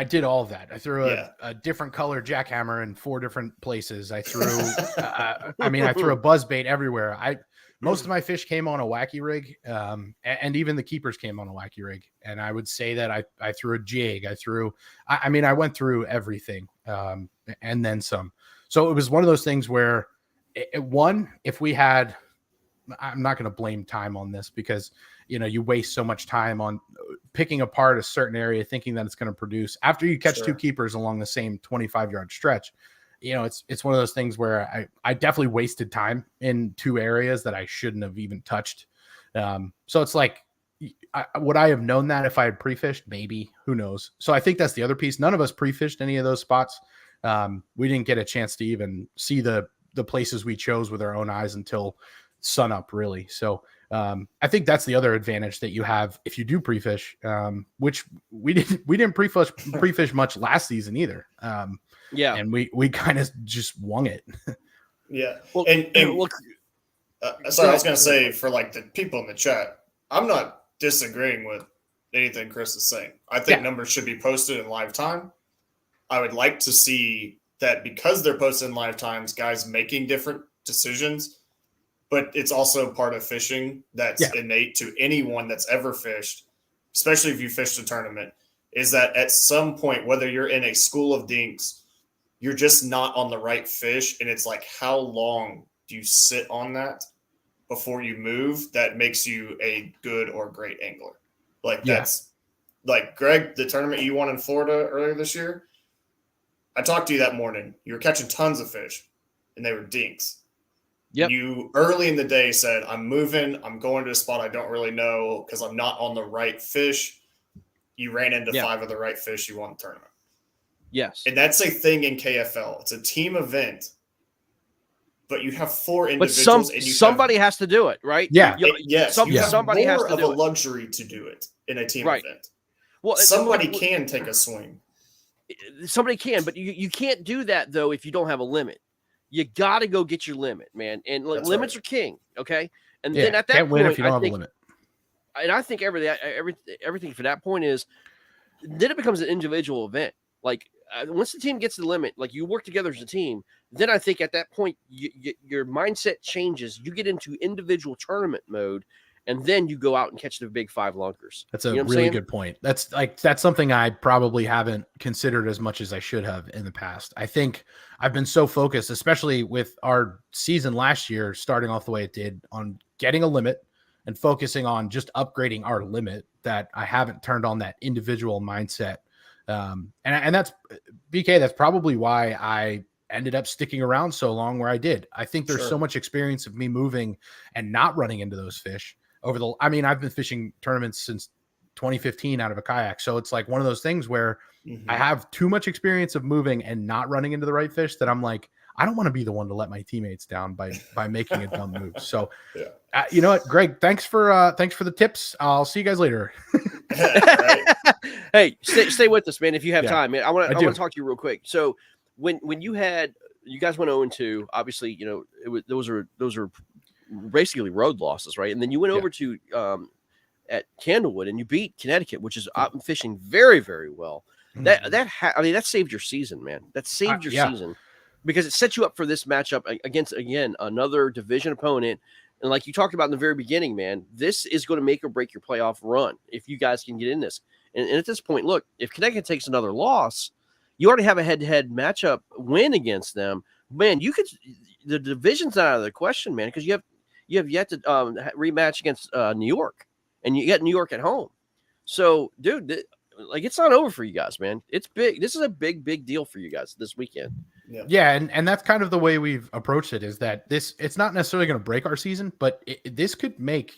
did all of that. I threw a different color jackhammer in 4 different places. I threw, I threw a buzz bait everywhere. Most of my fish came on a wacky rig, and even the keepers came on a wacky rig. And I would say that I threw a jig. I went through everything, and then some. So it was one of those things where, if we had, I'm not going to blame time on this because, you waste so much time on picking apart a certain area, thinking that it's going to produce after you catch 2 keepers along the same 25-yard stretch. It's one of those things where I definitely wasted time in 2 areas that I shouldn't have even touched. So it's like, would I have known that if I had pre-fished? Maybe, who knows? So I think that's the other piece. None of us pre-fished any of those spots. We didn't get a chance to even see the places we chose with our own eyes until sun up, really. So I think that's the other advantage that you have if you do pre-fish, which we didn't pre-fish much last season either. And we kind of just wung it. Yeah. Sorry, I was going to say for like the people in the chat, I'm not disagreeing with anything Chris is saying. I think numbers should be posted in live time. I would like to see that because they're posted in live times, guys making different decisions. But it's also part of fishing that's innate to anyone that's ever fished, especially if you fished a tournament, is that at some point, whether you're in a school of dinks, you're just not on the right fish. And it's like, how long do you sit on that before you move that makes you a good or great angler? That's like Greg, the tournament you won in Florida earlier this year. I talked to you that morning. You were catching tons of fish and they were dinks. Yep. You early in the day said, I'm moving. I'm going to a spot I don't really know because I'm not on the right fish. You ran into 5 of the right fish. You won the tournament. Yes. And that's a thing in KFL. It's a team event, but you have 4 individuals. But somebody has to do it, right? Yeah. Somebody has to do it. A luxury to do it in a team event. Well, somebody can take a swing. Somebody can, but you can't do that, though, if you don't have a limit. You got to go get your limit, man. And limits are king, okay? And then at that can't point, win if you don't have a limit. And I think everything for that point is then it becomes an individual event. Like once the team gets the limit, like you work together as a team, then I think at that point your mindset changes. You get into individual tournament mode, and then you go out and catch the big 5 lunkers. That's a really good point. That's something I probably haven't considered as much as I should have in the past. I think I've been so focused, especially with our season last year, starting off the way it did, on getting a limit and focusing on just upgrading our limit, that I haven't turned on that individual mindset. And that's BK. That's probably why I ended up sticking around so long where I did. I think there's so much experience of me moving and not running into those fish I've been fishing tournaments since 2015 out of a kayak. So it's like one of those things where I have too much experience of moving and not running into the right fish that I'm like, I don't want to be the one to let my teammates down by making a dumb move. So, you know what, Greg, thanks for the tips. I'll see you guys later. Hey, stay with us, man. If you have time, man, I want to talk to you real quick. So when you guys went 0-2, obviously, those are basically road losses, right? And then you went over to at Candlewood and you beat Connecticut, which is fishing very, very well. That saved your season, man. That saved your season because it set you up for this matchup against, again, another division opponent. And like you talked about in the very beginning, man, this is going to make or break your playoff run if you guys can get in this. And at this point, look, if Connecticut takes another loss, you already have a head-to-head matchup win against them. Man, the division's not out of the question, man, because you have yet to rematch against New York, and you got New York at home. So, dude, it's not over for you guys, man. It's big. This is a big, big deal for you guys this weekend. Yeah, and that's kind of the way we've approached it, is that it's not necessarily going to break our season, but this could make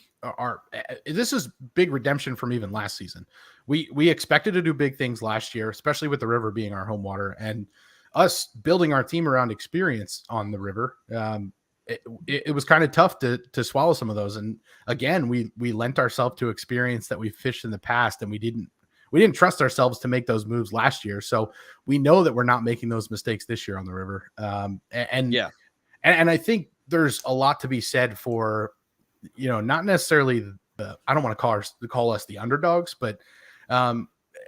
this is big redemption from even last season. We expected to do big things last year, especially with the river being our home water and us building our team around experience on the river. It was kind of tough to swallow some of those, and again, we lent ourselves to experience that we fished in the past, and we didn't trust ourselves to make those moves last year. So we know that we're not making those mistakes this year on the river. And I think there's a lot to be said for, not necessarily I don't want to call us the underdogs, but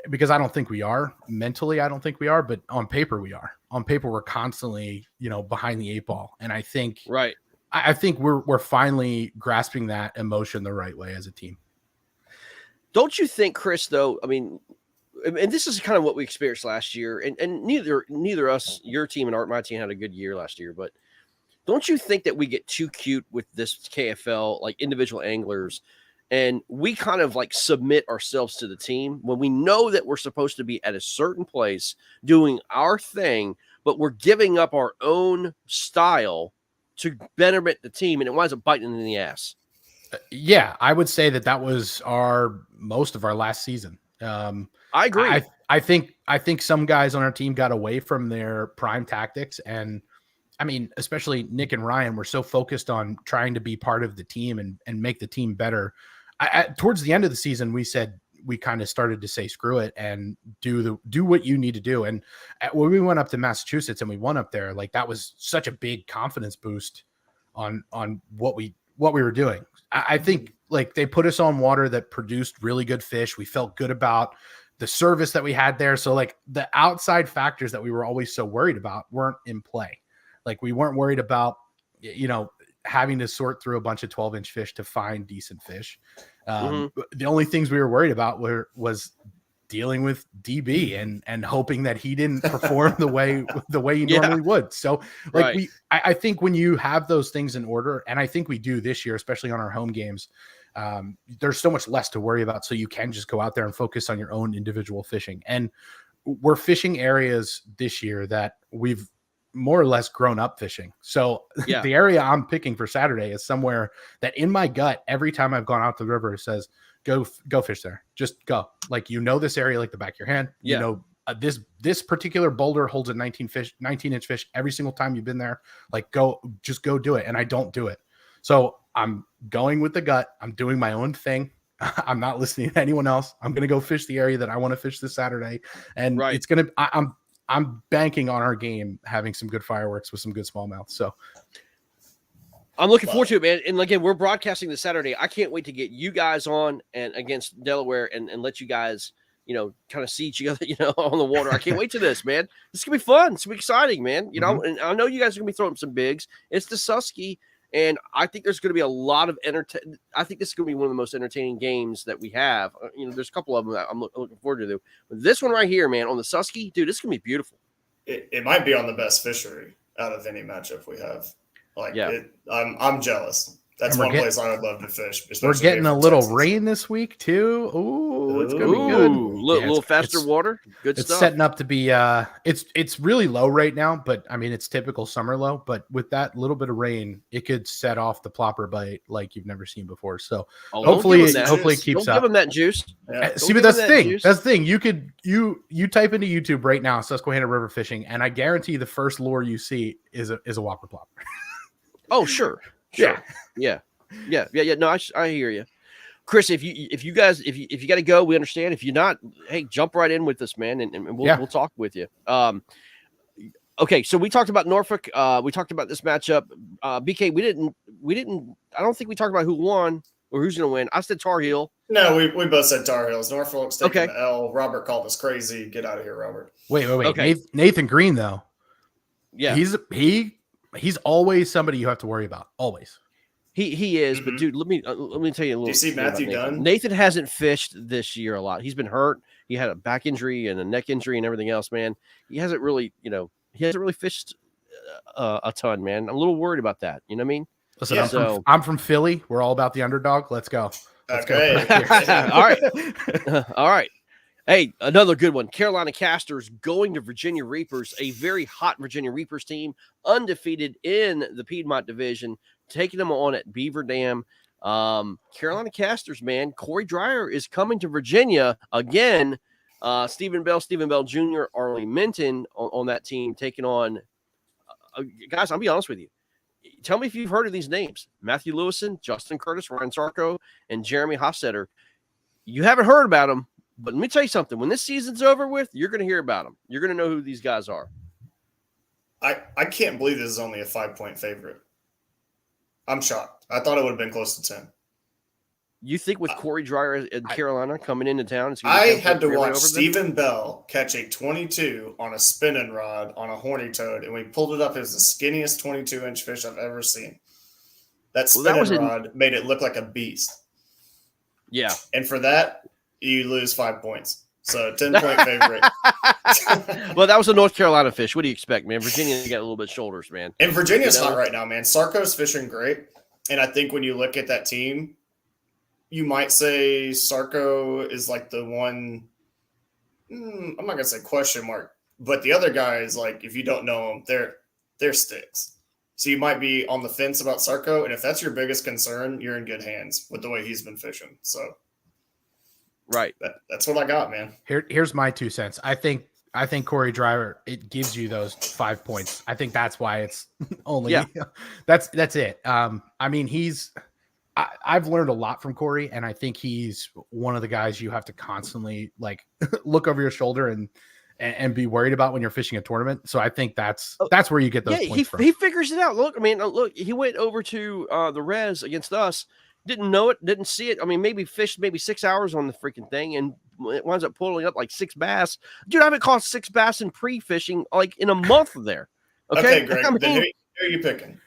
because I don't think we are mentally, I don't think we are, but on paper we are. On paper, we're constantly, behind the 8 ball. And I think, I think we're finally grasping that emotion the right way as a team. Don't you think, Chris, though, I mean, and this is kind of what we experienced last year, and neither us, your team and my team had a good year last year, but don't you think that we get too cute with this KFL, like individual anglers, and we kind of like submit ourselves to the team when we know that we're supposed to be at a certain place doing our thing, but we're giving up our own style to betterment the team, and it winds up biting in the ass? Yeah, I would say that was most of our last season. I agree. I think some guys on our team got away from their prime tactics, and I mean, especially Nick and Ryan were so focused on trying to be part of the team and make the team better. Towards the end of the season, we kind of started to say, screw it and do what you need to do. And when we went up to Massachusetts and we won up there, like that was such a big confidence boost on what we were doing. I think like they put us on water that produced really good fish. We felt good about the service that we had there. So like the outside factors that we were always so worried about weren't in play. Like we weren't worried about, having to sort through a bunch of 12-inch fish to find decent fish. The only things we were worried about was dealing with DB and hoping that he didn't perform the way he normally would. So like I think when you have those things in order, and I think we do this year, especially on our home games, there's so much less to worry about. So you can just go out there and focus on your own individual fishing. And we're fishing areas this year that we've more or less grown up fishing. So the area I'm picking for Saturday is somewhere that in my gut, every time I've gone out to the river, it says, go fish there. Just go. Like, this area like the back of your hand. This particular boulder holds a 19-inch fish every single time you've been there. Like, just go do it. And I don't do it. So I'm going with the gut. I'm doing my own thing. I'm not listening to anyone else. I'm going to go fish the area that I want to fish this Saturday. And it's going to, I'm banking on our game having some good fireworks with some good smallmouth. So I'm looking forward to it, man. And again, we're broadcasting this Saturday. I can't wait to get you guys on and against Delaware and let you guys, kind of see each other, on the water. I can't wait to this, man. This is gonna be fun. It's gonna be exciting, man. And I know you guys are gonna be throwing some bigs. It's the Susky, and I think there's gonna be a lot of I think this is gonna be one of the most entertaining games that we have. There's a couple of them that I'm looking forward to. But this one right here, man, on the Susky, dude, this is gonna be beautiful. It might be on the best fishery out of any matchup we have. I'm jealous. That's one place I would love to fish. We're getting a little rain this week too. Ooh, it's gonna be good. Little faster water. Good stuff. It's setting up to be. It's really low right now, but I mean it's typical summer low. But with that little bit of rain, it could set off the plopper bite like you've never seen before. So hopefully it keeps don't up. Give them that juice. Yeah. See, but that's the thing. Juice. That's the thing. You type into YouTube right now Susquehanna River fishing, and I guarantee the first lure you see is a whopper plopper. Oh, sure. Yeah. No, I hear you, Chris. If you guys got to go, we understand. If you're not, hey, jump right in with us, man, and we'll talk with you. Okay, so we talked about Norfolk. We talked about this matchup. BK, we didn't. I don't think we talked about who won or who's going to win. I said Tar Heel. No, we both said Tar Heels. Norfolk's taking the L. Robert called us crazy. Get out of here, Robert. Wait. Okay. Nathan Green though. Yeah, he's always somebody you have to worry about. Always. He is, but dude, let me tell you a little. Do you see Matthew Dunn? Nathan hasn't fished this year a lot. He's been hurt. He had a back injury and a neck injury and everything else, man. He hasn't really fished a ton, man. I'm a little worried about that. You know what I mean? Listen, I'm from Philly. We're all about the underdog. Let's go. Okay. All right. Hey, another good one. Carolina Castors going to Virginia Reapers, a very hot Virginia Reapers team, undefeated in the Piedmont Division, taking them on at Beaver Dam. Carolina Castors, man. Corey Dreyer is coming to Virginia again. Stephen Bell Jr., Arlie Minton on that team, taking on guys. I'll be honest with you. Tell me if you've heard of these names: Matthew Lewison, Justin Curtis, Ryan Sarko, and Jeremy Hofstetter. You haven't heard about them. But let me tell you something. When this season's over with, you're going to hear about them. You're going to know who these guys are. I can't believe this is only a 5-point favorite. I'm shocked. I thought it would have been close to 10. You think with Corey Dreyer and Carolina coming into town, it's I had to watch Stephen Bell catch a 22 on a spinning rod on a horny toad, and we pulled it up. It was the skinniest 22-inch fish I've ever seen. That spinning rod made it look like a beast. Yeah. And for that, you lose 5 points. So 10-point favorite. Well, that was a North Carolina fish. What do you expect, man? Virginia got a little bit shoulders, man. And Virginia's hot right now, man. Sarko's fishing great. And I think when you look at that team, you might say Sarko is like the one, I'm not going to say question mark, but the other guys, like, if you don't know them, they're sticks. So you might be on the fence about Sarko. And if that's your biggest concern, you're in good hands with the way he's been fishing. So. Right. That's what I got, man. Here's my 2 cents. I think Corey Driver, it gives you those 5 points. I think that's why it's only that's it. I mean, I've learned a lot from Corey, and I think he's one of the guys you have to constantly like look over your shoulder and be worried about when you're fishing a tournament. So I think that's where you get those points from. He figures it out. Look, he went over to the Res against us. Didn't know it, didn't see it. I mean, maybe fished 6 hours on the freaking thing, and it winds up pulling up like 6 bass. Dude, I haven't caught 6 bass in pre-fishing like in a month there. Okay, Greg. Then who are you picking?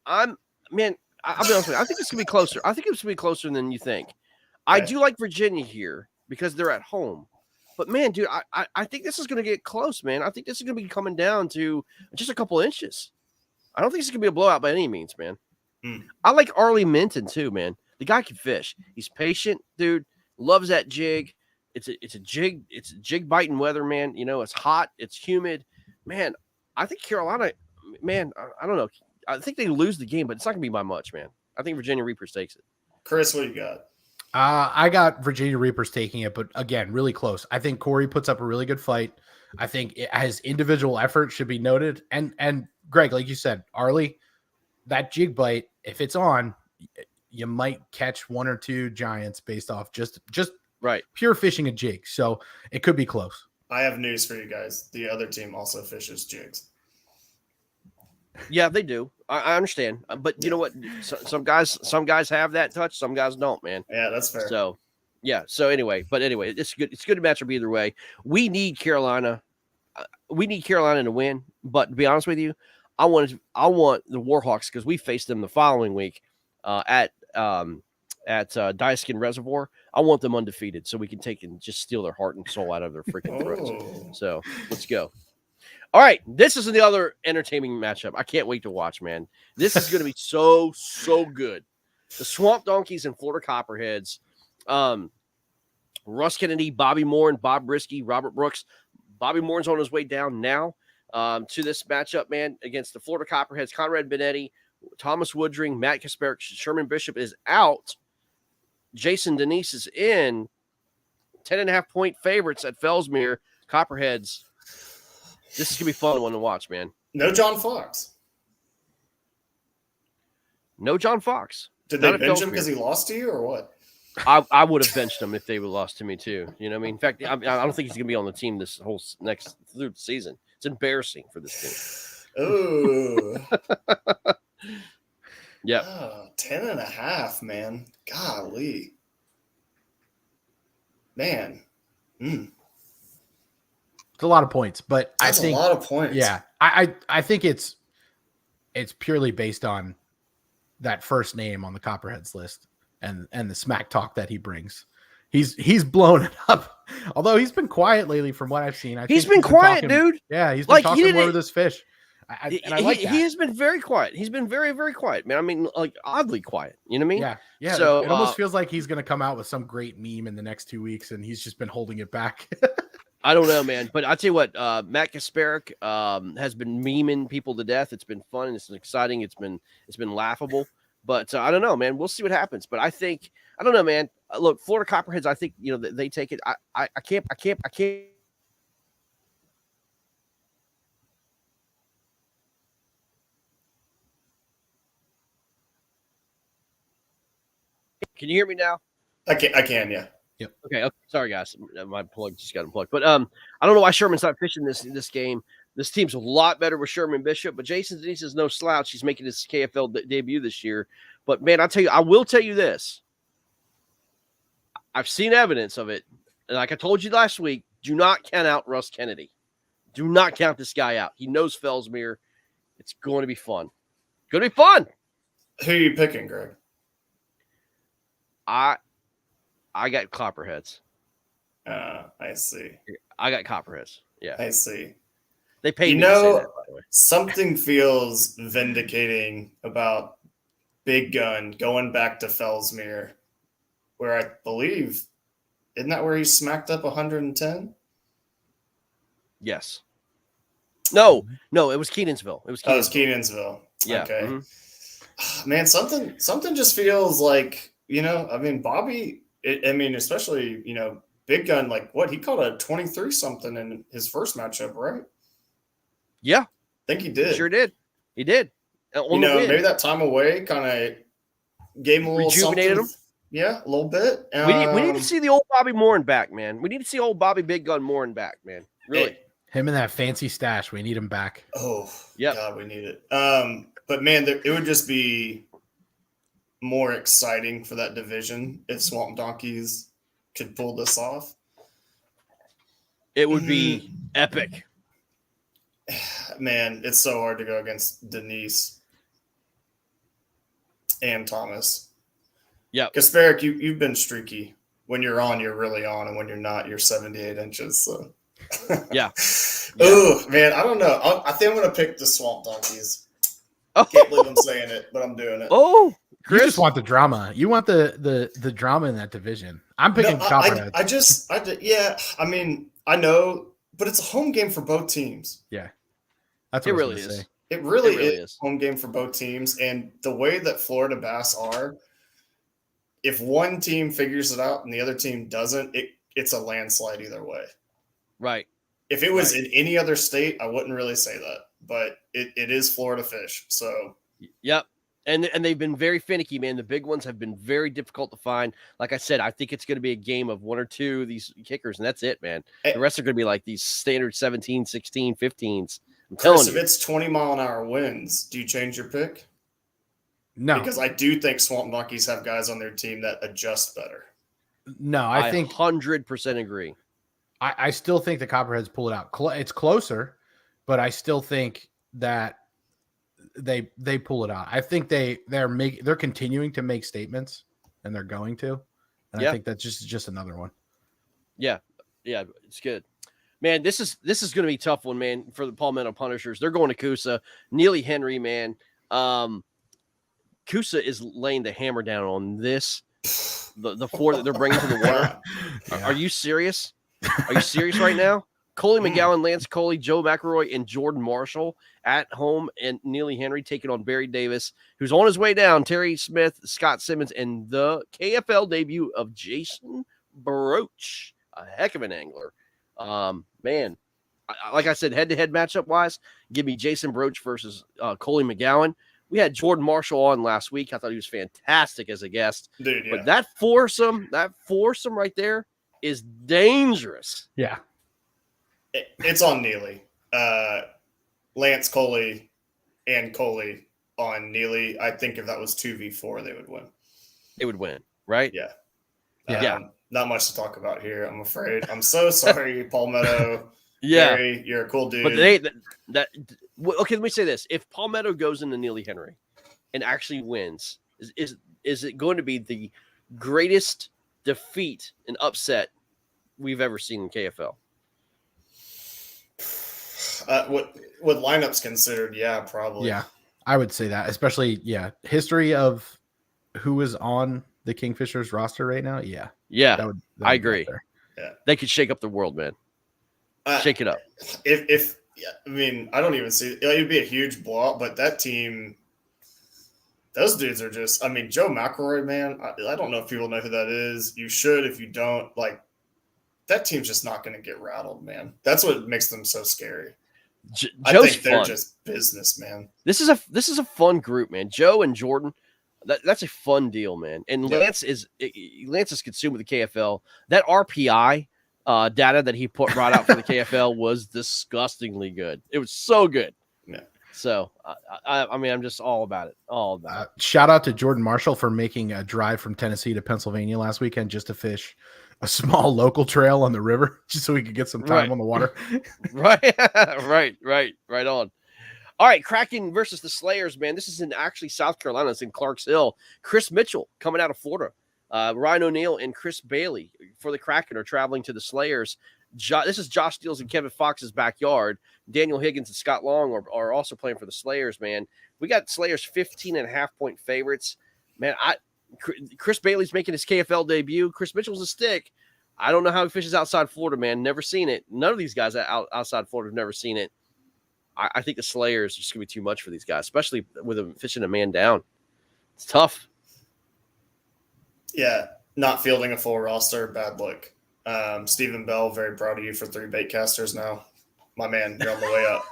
I'll be honest with you. I think it's gonna be closer. I think it's gonna be closer than you think. Okay. I do like Virginia here because they're at home. But man, dude, I think this is gonna get close, man. I think this is gonna be coming down to just a couple inches. I don't think it's gonna be a blowout by any means, man. I like Arlie Minton too, man. The guy can fish. He's patient, dude. Loves that jig. It's a jig biting weather, man. You know, it's hot, it's humid. Man, I think Carolina, man, I don't know. I think they lose the game, but it's not gonna be by much, man. I think Virginia Reapers takes it. Chris, what do you got? I got Virginia Reapers taking it, but again, really close. I think Corey puts up a really good fight. I think his individual effort should be noted. And Greg, like you said, Arlie, that jig bite, if it's on, you might catch 1 or 2 giants based off just right pure fishing a jig. So it could be close. I have news for you guys. The other team also fishes jigs. Yeah, they do. I understand, but you know what? Some guys have that touch. Some guys don't, man. Yeah, that's fair. So, yeah. So anyway, it's good. It's good to match up either way. We need Carolina. We need Carolina to win. But to be honest with you, I want the Warhawks because we faced them the following week at Diaskin Reservoir. I want them undefeated so we can take and just steal their heart and soul out of their freaking throats. So let's go. All right, this is the other entertaining matchup. I can't wait to watch, man. This is going to be so good. The Swamp Donkeys and Florida Copperheads. Russ Kennedy, Bobby Moore, and Bob Brisky, Robert Brooks. Bobby Moore's on his way down now to this matchup, man, against the Florida Copperheads. Conrad Benetti, Thomas Woodring, Matt Kasperek, Sherman Bishop is out. Jason Denise is in. 10.5-point favorites at Fellsmere. Copperheads. This is going to be a fun one to watch, man. No John Fox. No John Fox. Did they bench him because he lost to you or what? I would have benched him if they would have lost to me too. You know what I mean? In fact, I don't think he's going to be on the team this whole next through the season. It's embarrassing for this team. Oh. Yeah. 10.5, man. Golly. Man. It's a lot of points, but That's I think a lot of points. Yeah. I think it's purely based on that first name on the Copperheads list and the smack talk that he brings. He's blown it up. Although he's been quiet lately from what I've seen. He's been quiet, talking, dude. Yeah, he's been talking more with this fish. And I like that. He has been very quiet. He's been very, very quiet, man. I mean, like oddly quiet. You know what I mean? Yeah. So it almost feels like he's going to come out with some great meme in the next 2 weeks, and he's just been holding it back. I don't know, man. But I tell you what, Matt Kasparek has been memeing people to death. It's been fun. It's exciting. It's been laughable. But I don't know, man. We'll see what happens. But I don't know, man. Look, Florida Copperheads. I think they take it. I can't. Can you hear me now? I can, yeah. Yep. Okay. Sorry, guys. My plug just got unplugged. But I don't know why Sherman's not fishing this game. This team's a lot better with Sherman Bishop, but Jason Denise is no slouch. He's making his KFL debut this year. But man, I will tell you this. I've seen evidence of it. And like I told you last week, do not count out Russ Kennedy. Do not count this guy out. He knows Fellsmere. It's going to be fun. Going to be fun. Who are you picking, Greg? I got Copperheads. I see. I got Copperheads. Yeah. I see. They paid me to say that, by the way. Something feels vindicating about Big Gun going back to Fellsmere, where I believe, isn't that where he smacked up 110? Yes. No, it was Kenansville. It was Kenansville. Yeah. Okay. Mm-hmm. Man, something just feels like, I mean, Bobby, especially, Big Gun, like what he called a 23 something in his first matchup, right? Yeah. I think he did. Sure did. He did. Maybe that time away kind of gave him a little rejuvenated something. him. Yeah, a little bit. We need to see the old Bobby Morin back, man. We need to see old Bobby Big Gun Morin back, man. Really. Him and that fancy stash. We need him back. Oh, yeah. God, we need it. But man, it would just be more exciting for that division if Swamp Donkeys could pull this off. It would be epic. Man, it's so hard to go against Denise and Thomas. Yeah. Kasparek, you've been streaky. When you're on, you're really on, and when you're not, you're 78 inches. So. Yeah. Oh, man, I don't know. I think I'm going to pick the Swamp Donkeys. Oh. Can't believe I'm saying it, but I'm doing it. Oh, Chris. You just want the drama. You want the drama in that division. I'm picking Copperhead. I mean, I know, but it's a home game for both teams. Yeah. That's what it really is. Say. It really is a home game for both teams. And the way that Florida Bass are, if one team figures it out and the other team doesn't, it's a landslide either way. Right. If it was in any other state, I wouldn't really say that. But it is Florida fish. So yep. And they've been very finicky, man. The big ones have been very difficult to find. Like I said, I think it's going to be a game of one or two of these kickers, and that's it, man. The rest are going to be like these standard 17, 16, 15s. I'm telling you. If it's 20-mile-an-hour winds, do you change your pick? No. Because I do think Swamp Donkeys have guys on their team that adjust better. No, I think 100% agree. I still think the Copperheads pull it out. It's closer, but I still think that they pull it out. I think they're continuing to make statements, and they're going to. And I think that's just another one. Yeah, it's good. Man, this is going to be a tough one, man, for the Palmetto Punishers. They're going to Coosa. Neely Henry, man. Coosa is laying the hammer down on this. The four that they're bringing to the water. Yeah. Are you serious? Are you serious right now? Coley McGowan, Lance Coley, Joe McElroy, and Jordan Marshall at home, and Neely Henry taking on Barry Davis, who's on his way down, Terry Smith, Scott Simmons, and the KFL debut of Jason Baroche, a heck of an angler. Man, like I said, head-to-head matchup-wise, give me Jason Baroche versus Coley McGowan. We had Jordan Marshall on last week. I thought he was fantastic as a guest. Dude, yeah. But that foursome right there is dangerous. Yeah. It's on Neely. Lance Coley and Coley on Neely. I think if that was 2v4, they would win. They would win, right? Yeah. Yeah. Not much to talk about here, I'm afraid. I'm so sorry, Palmetto. Yeah. Barry, you're a cool dude. But okay, let me say this. If Palmetto goes into Neely Henry and actually wins, is it going to be the greatest defeat and upset we've ever seen in KFL? with lineups considered, yeah, probably. Yeah, I would say that, especially history of who is on the Kingfishers roster right now. Yeah, Yeah, that would I be up agree. there. Yeah, They could shake up the world, man. Shake it up. If yeah, I mean, I don't even see it'd be a huge blowout, but that team, those dudes are just. I mean, Joe McElroy, man. I don't know if people know who that is. You should if you don't. Like that team's just not going to get rattled, man. That's what makes them so scary. I Joe's think they're fun. just business, man. This is a fun group, man. Joe and Jordan. That's a fun deal, man. And Lance is consumed with the KFL. That RPI data that he brought out for the KFL was disgustingly good. It was so good. Yeah. So I mean, I'm just all about it. All about it. Shout out to Jordan Marshall for making a drive from Tennessee to Pennsylvania last weekend just to fish a small local trail on the river, just so we could get some time on the water. right on. All right, Kraken versus the Slayers, man. This is in actually South Carolina. It's in Clarks Hill. Chris Mitchell coming out of Florida. Ryan O'Neal and Chris Bailey for the Kraken are traveling to the Slayers. This is Josh Steels and Kevin Fox's backyard. Daniel Higgins and Scott Long are also playing for the Slayers, man. We got Slayers 15.5-point favorites. Man, Chris Bailey's making his KFL debut. Chris Mitchell's a stick. I don't know how he fishes outside Florida, man. Never seen it. None of these guys outside Florida have never seen it. I think the Slayers are just going to be too much for these guys, especially with them fishing a man down. It's tough. Yeah, not fielding a full roster, bad look. Stephen Bell, very proud of you for 3 bait casters now. My man, you're on the way up.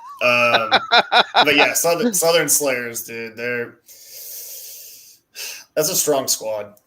But yeah, Southern Slayers, dude, that's a strong squad,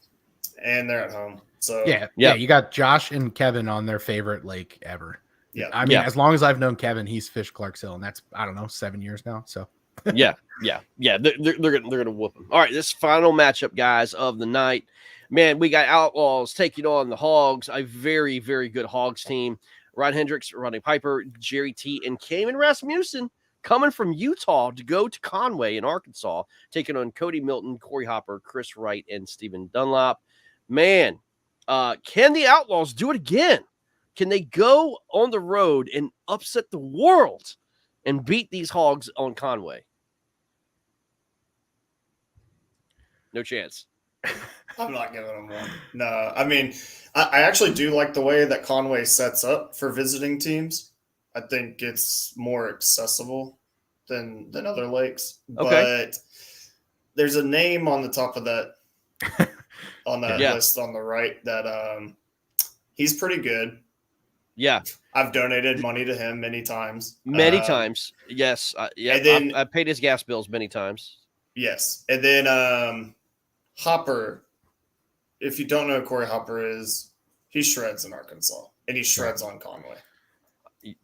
and they're at home. So yeah, you got Josh and Kevin on their favorite lake ever. Yeah, I mean, as long as I've known Kevin, he's fished Clarks Hill, and that's, I don't know, 7 years now. So yeah. They're gonna whoop them. All right, this final matchup, guys, of the night. Man, we got Outlaws taking on the Hogs, a very, very good Hogs team. Ryan Hendricks, Rodney Piper, Jerry T, and Cayman Rasmussen coming from Utah to go to Conway in Arkansas, taking on Cody Milton, Corey Hopper, Chris Wright, and Stephen Dunlop. Man, can the Outlaws do it again? Can they go on the road and upset the world and beat these Hogs on Conway? No chance. I'm not giving them one. No, I mean, I actually do like the way that Conway sets up for visiting teams. I think it's more accessible than other lakes. Okay. But there's a name on the top of that on that list on the right that he's pretty good. Yeah. I've donated money to him many times. Many times. Yes. And then, I paid his gas bills many times. Yes. And then Hopper, if you don't know who Corey Hopper is, he shreds in Arkansas, and he shreds on Conway.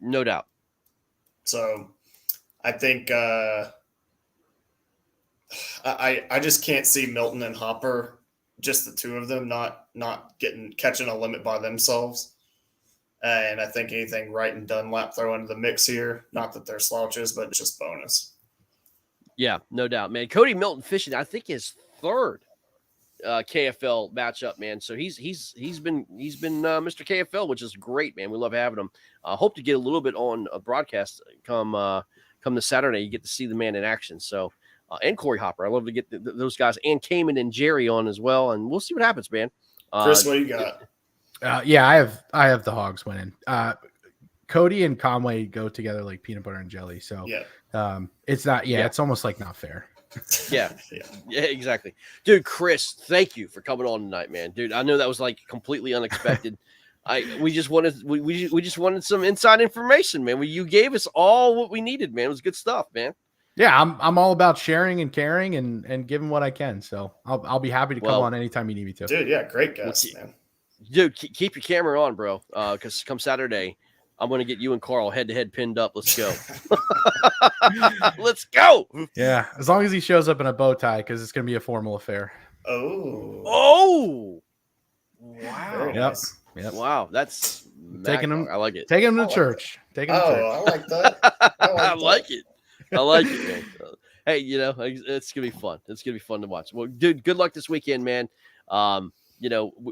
No doubt. So I think I just can't see Milton and Hopper, just the two of them, not catching a limit by themselves. And I think anything Wright and Dunlap throw into the mix here, not that they're slouches, but it's just bonus. Yeah, no doubt, man. Cody Milton fishing, I think, his third KFL matchup, man. So he's been Mr. KFL, which is great, man. We love having him. Hope to get a little bit on a broadcast come this Saturday. You get to see the man in action. So and Corey Hopper, I love to get those guys, and Cayman and Jerry on as well, and we'll see what happens, man. Chris, what do you got? Yeah, I have the Hogs winning. Cody and Conway go together like peanut butter and jelly. So it's not. Yeah, it's almost like not fair. Yeah, exactly, dude. Chris, thank you for coming on tonight, man. Dude, I know that was like completely unexpected. We just wanted some inside information, man. You gave us all what we needed, man. It was good stuff, man. Yeah, I'm all about sharing and caring and giving what I can. So I'll be happy to come on anytime you need me to. Dude, yeah, great guest, man. Dude, keep your camera on, bro. Because come Saturday, I'm going to get you and Carl head-to-head pinned up. Let's go. Let's go. Yeah, as long as he shows up in a bow tie, because it's going to be a formal affair. Oh. Wow. Yep. Wow, that's taking him. I like it. Taking him to church. Taking him to church. I like that. I like it. I like it, man. Hey, it's going to be fun. It's going to be fun to watch. Well, dude, good luck this weekend, man.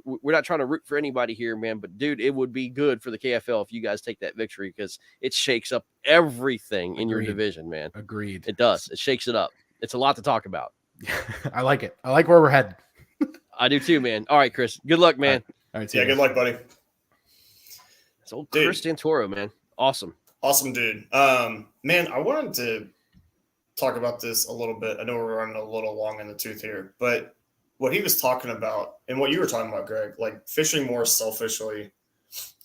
we're not trying to root for anybody here, man. But dude, it would be good for the KFL if you guys take that victory because it shakes up everything in your division, man. Agreed. It does. It shakes it up. It's a lot to talk about. I like it. I like where we're headed. I do too, man. All right, Chris. Good luck, man. All right. Yeah, good luck, buddy. It's old Chris Santoro, man. Awesome. Awesome, dude. Man, I wanted to talk about this a little bit. I know we're running a little long in the tooth here, but what he was talking about and what you were talking about, Greg, like fishing more selfishly,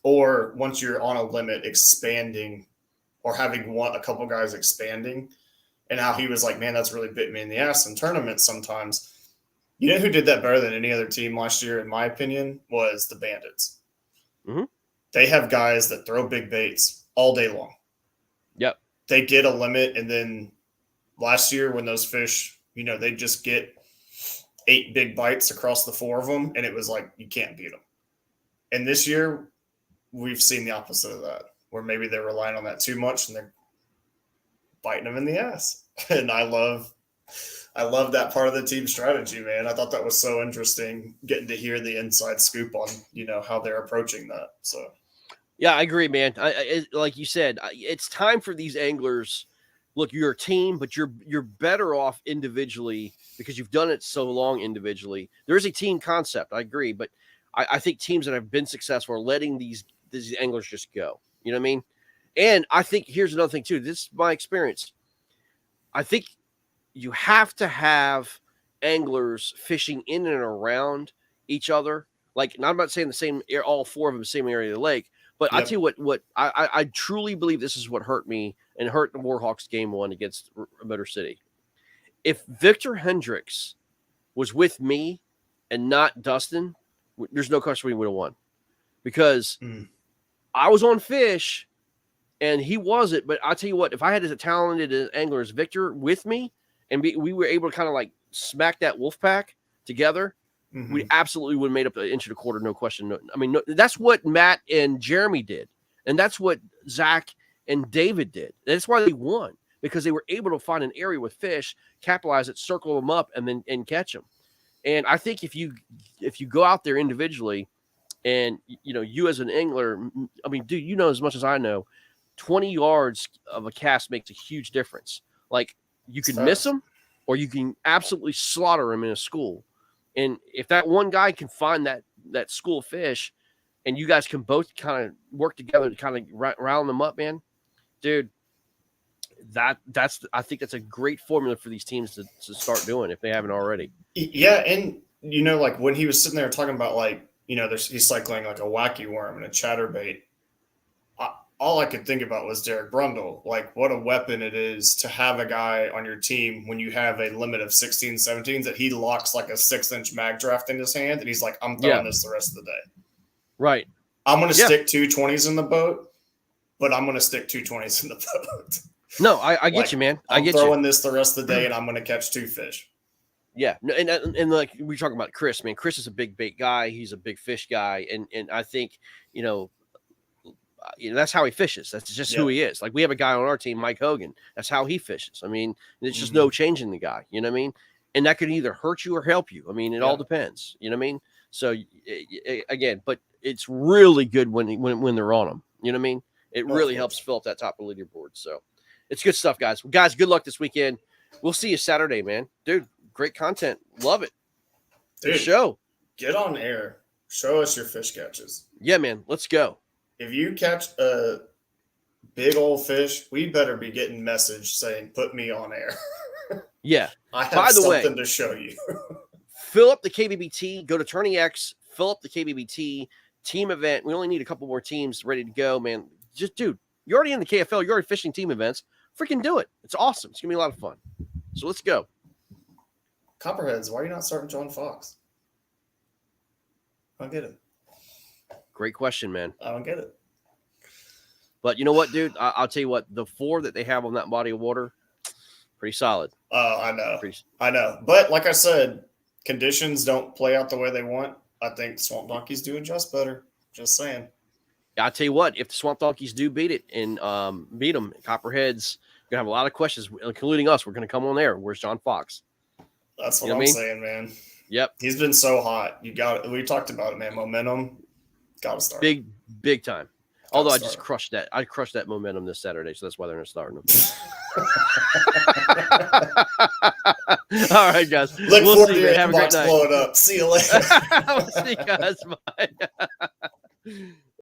or once you're on a limit, expanding, or having a couple guys expanding, and how he was like, man, that's really bit me in the ass in tournaments sometimes. You know who did that better than any other team last year, in my opinion, was the Bandits. Mm-hmm. They have guys that throw big baits all day long. Yep. They get a limit, and then last year when those fish, they just get 8 big bites across the 4 of them, and it was like you can't beat them. And this year, we've seen the opposite of that, where maybe they're relying on that too much, and they're biting them in the ass. And I love that part of the team strategy, man. I thought that was so interesting, getting to hear the inside scoop on how they're approaching that. So. Yeah, I agree, man. Like you said, it's time for these anglers. Look, you're a team, but you're better off individually because you've done it so long individually. There is a team concept, I agree, but I think teams that have been successful are letting these anglers just go. You know what I mean? And I think here's another thing too. This is my experience. I think you have to have anglers fishing in and around each other. Like, and I'm not saying the same, all 4 of them, the same area of the lake. But I'll tell you what I truly believe this is what hurt me and hurt the Warhawks game 1 against Motor City. If Victor Hendricks was with me and not Dustin, there's no question we would have won. Because I was on fish and he wasn't. But I'll tell you what, if I had as talented angler as Victor with me and we were able to kind of like smack that wolf pack together, we absolutely would have made up an inch and a quarter, no question. That's what Matt and Jeremy did. And that's what Zach and David did. That's why they won, because they were able to find an area with fish, capitalize it, circle them up, and catch them. And I think if you go out there individually and, you as an angler, dude, as much as I know, 20 yards of a cast makes a huge difference. Like, you can miss them or you can absolutely slaughter them in a school. And if that one guy can find that school of fish and you guys can both kind of work together to kind of round them up, man, dude, I think that's a great formula for these teams to start doing if they haven't already. Yeah. And, like when he was sitting there talking about he's cycling like a wacky worm and a chatterbait. All I could think about was Derek Brundle. Like, what a weapon it is to have a guy on your team when you have a limit of 16, 17s that he locks like a 6-inch mag draft in his hand. And he's like, I'm throwing this the rest of the day. Right. I'm going to stick 2 20s in the boat, but I'm going to stick 2 20s in the boat. No, I get you, man. I'm throwing this the rest of the day and I'm going to catch 2 fish. Yeah. And like we were talking about Chris, man, Chris is a big bait guy. He's a big fish guy. And I think, that's how he fishes. That's just who he is. Like, we have a guy on our team, Mike Hogan. That's how he fishes. It's just no changing the guy. You know what I mean? And that could either hurt you or help you. It all depends. You know what I mean? So again, but it's really good when they're on them. You know what I mean? It really helps fill up that top of the leaderboard. So it's good stuff, guys. Well, guys, good luck this weekend. We'll see you Saturday, man. Dude, great content. Love it. Dude, good show. Get on air. Show us your fish catches. Yeah, man. Let's go. If you catch a big old fish, we better be getting message saying, put me on air. Yeah. I have something to show you. Fill up the KBBT. Go to Tourney X. Fill up the KBBT team event. We only need a couple more teams ready to go, man. Just, dude, you're already in the KFL. You're already fishing team events. Freaking do it. It's awesome. It's going to be a lot of fun. So let's go. Copperheads, why are you not starting John Fox? I don't get it. Great question, man. I don't get it. But you know what, dude? I'll tell you what. The 4 that they have on that body of water, pretty solid. Oh, I know. I know. But like I said, conditions don't play out the way they want. I think Swamp Donkeys do adjust better. Just saying. I'll tell you what. If the Swamp Donkeys do beat it and beat them, Copperheads going to have a lot of questions, including us. We're going to come on there. Where's John Fox? That's what I'm saying, man. Yep. He's been so hot. We talked about it, man. Momentum. Gotta start. Big time. Although I just start. crushed that. I crushed that momentum this Saturday, so that's why they're not starting them. All right, guys. Look we'll forward see, to your man. Have a great inbox night. blowing up. See you later. We'll see you guys. Bye.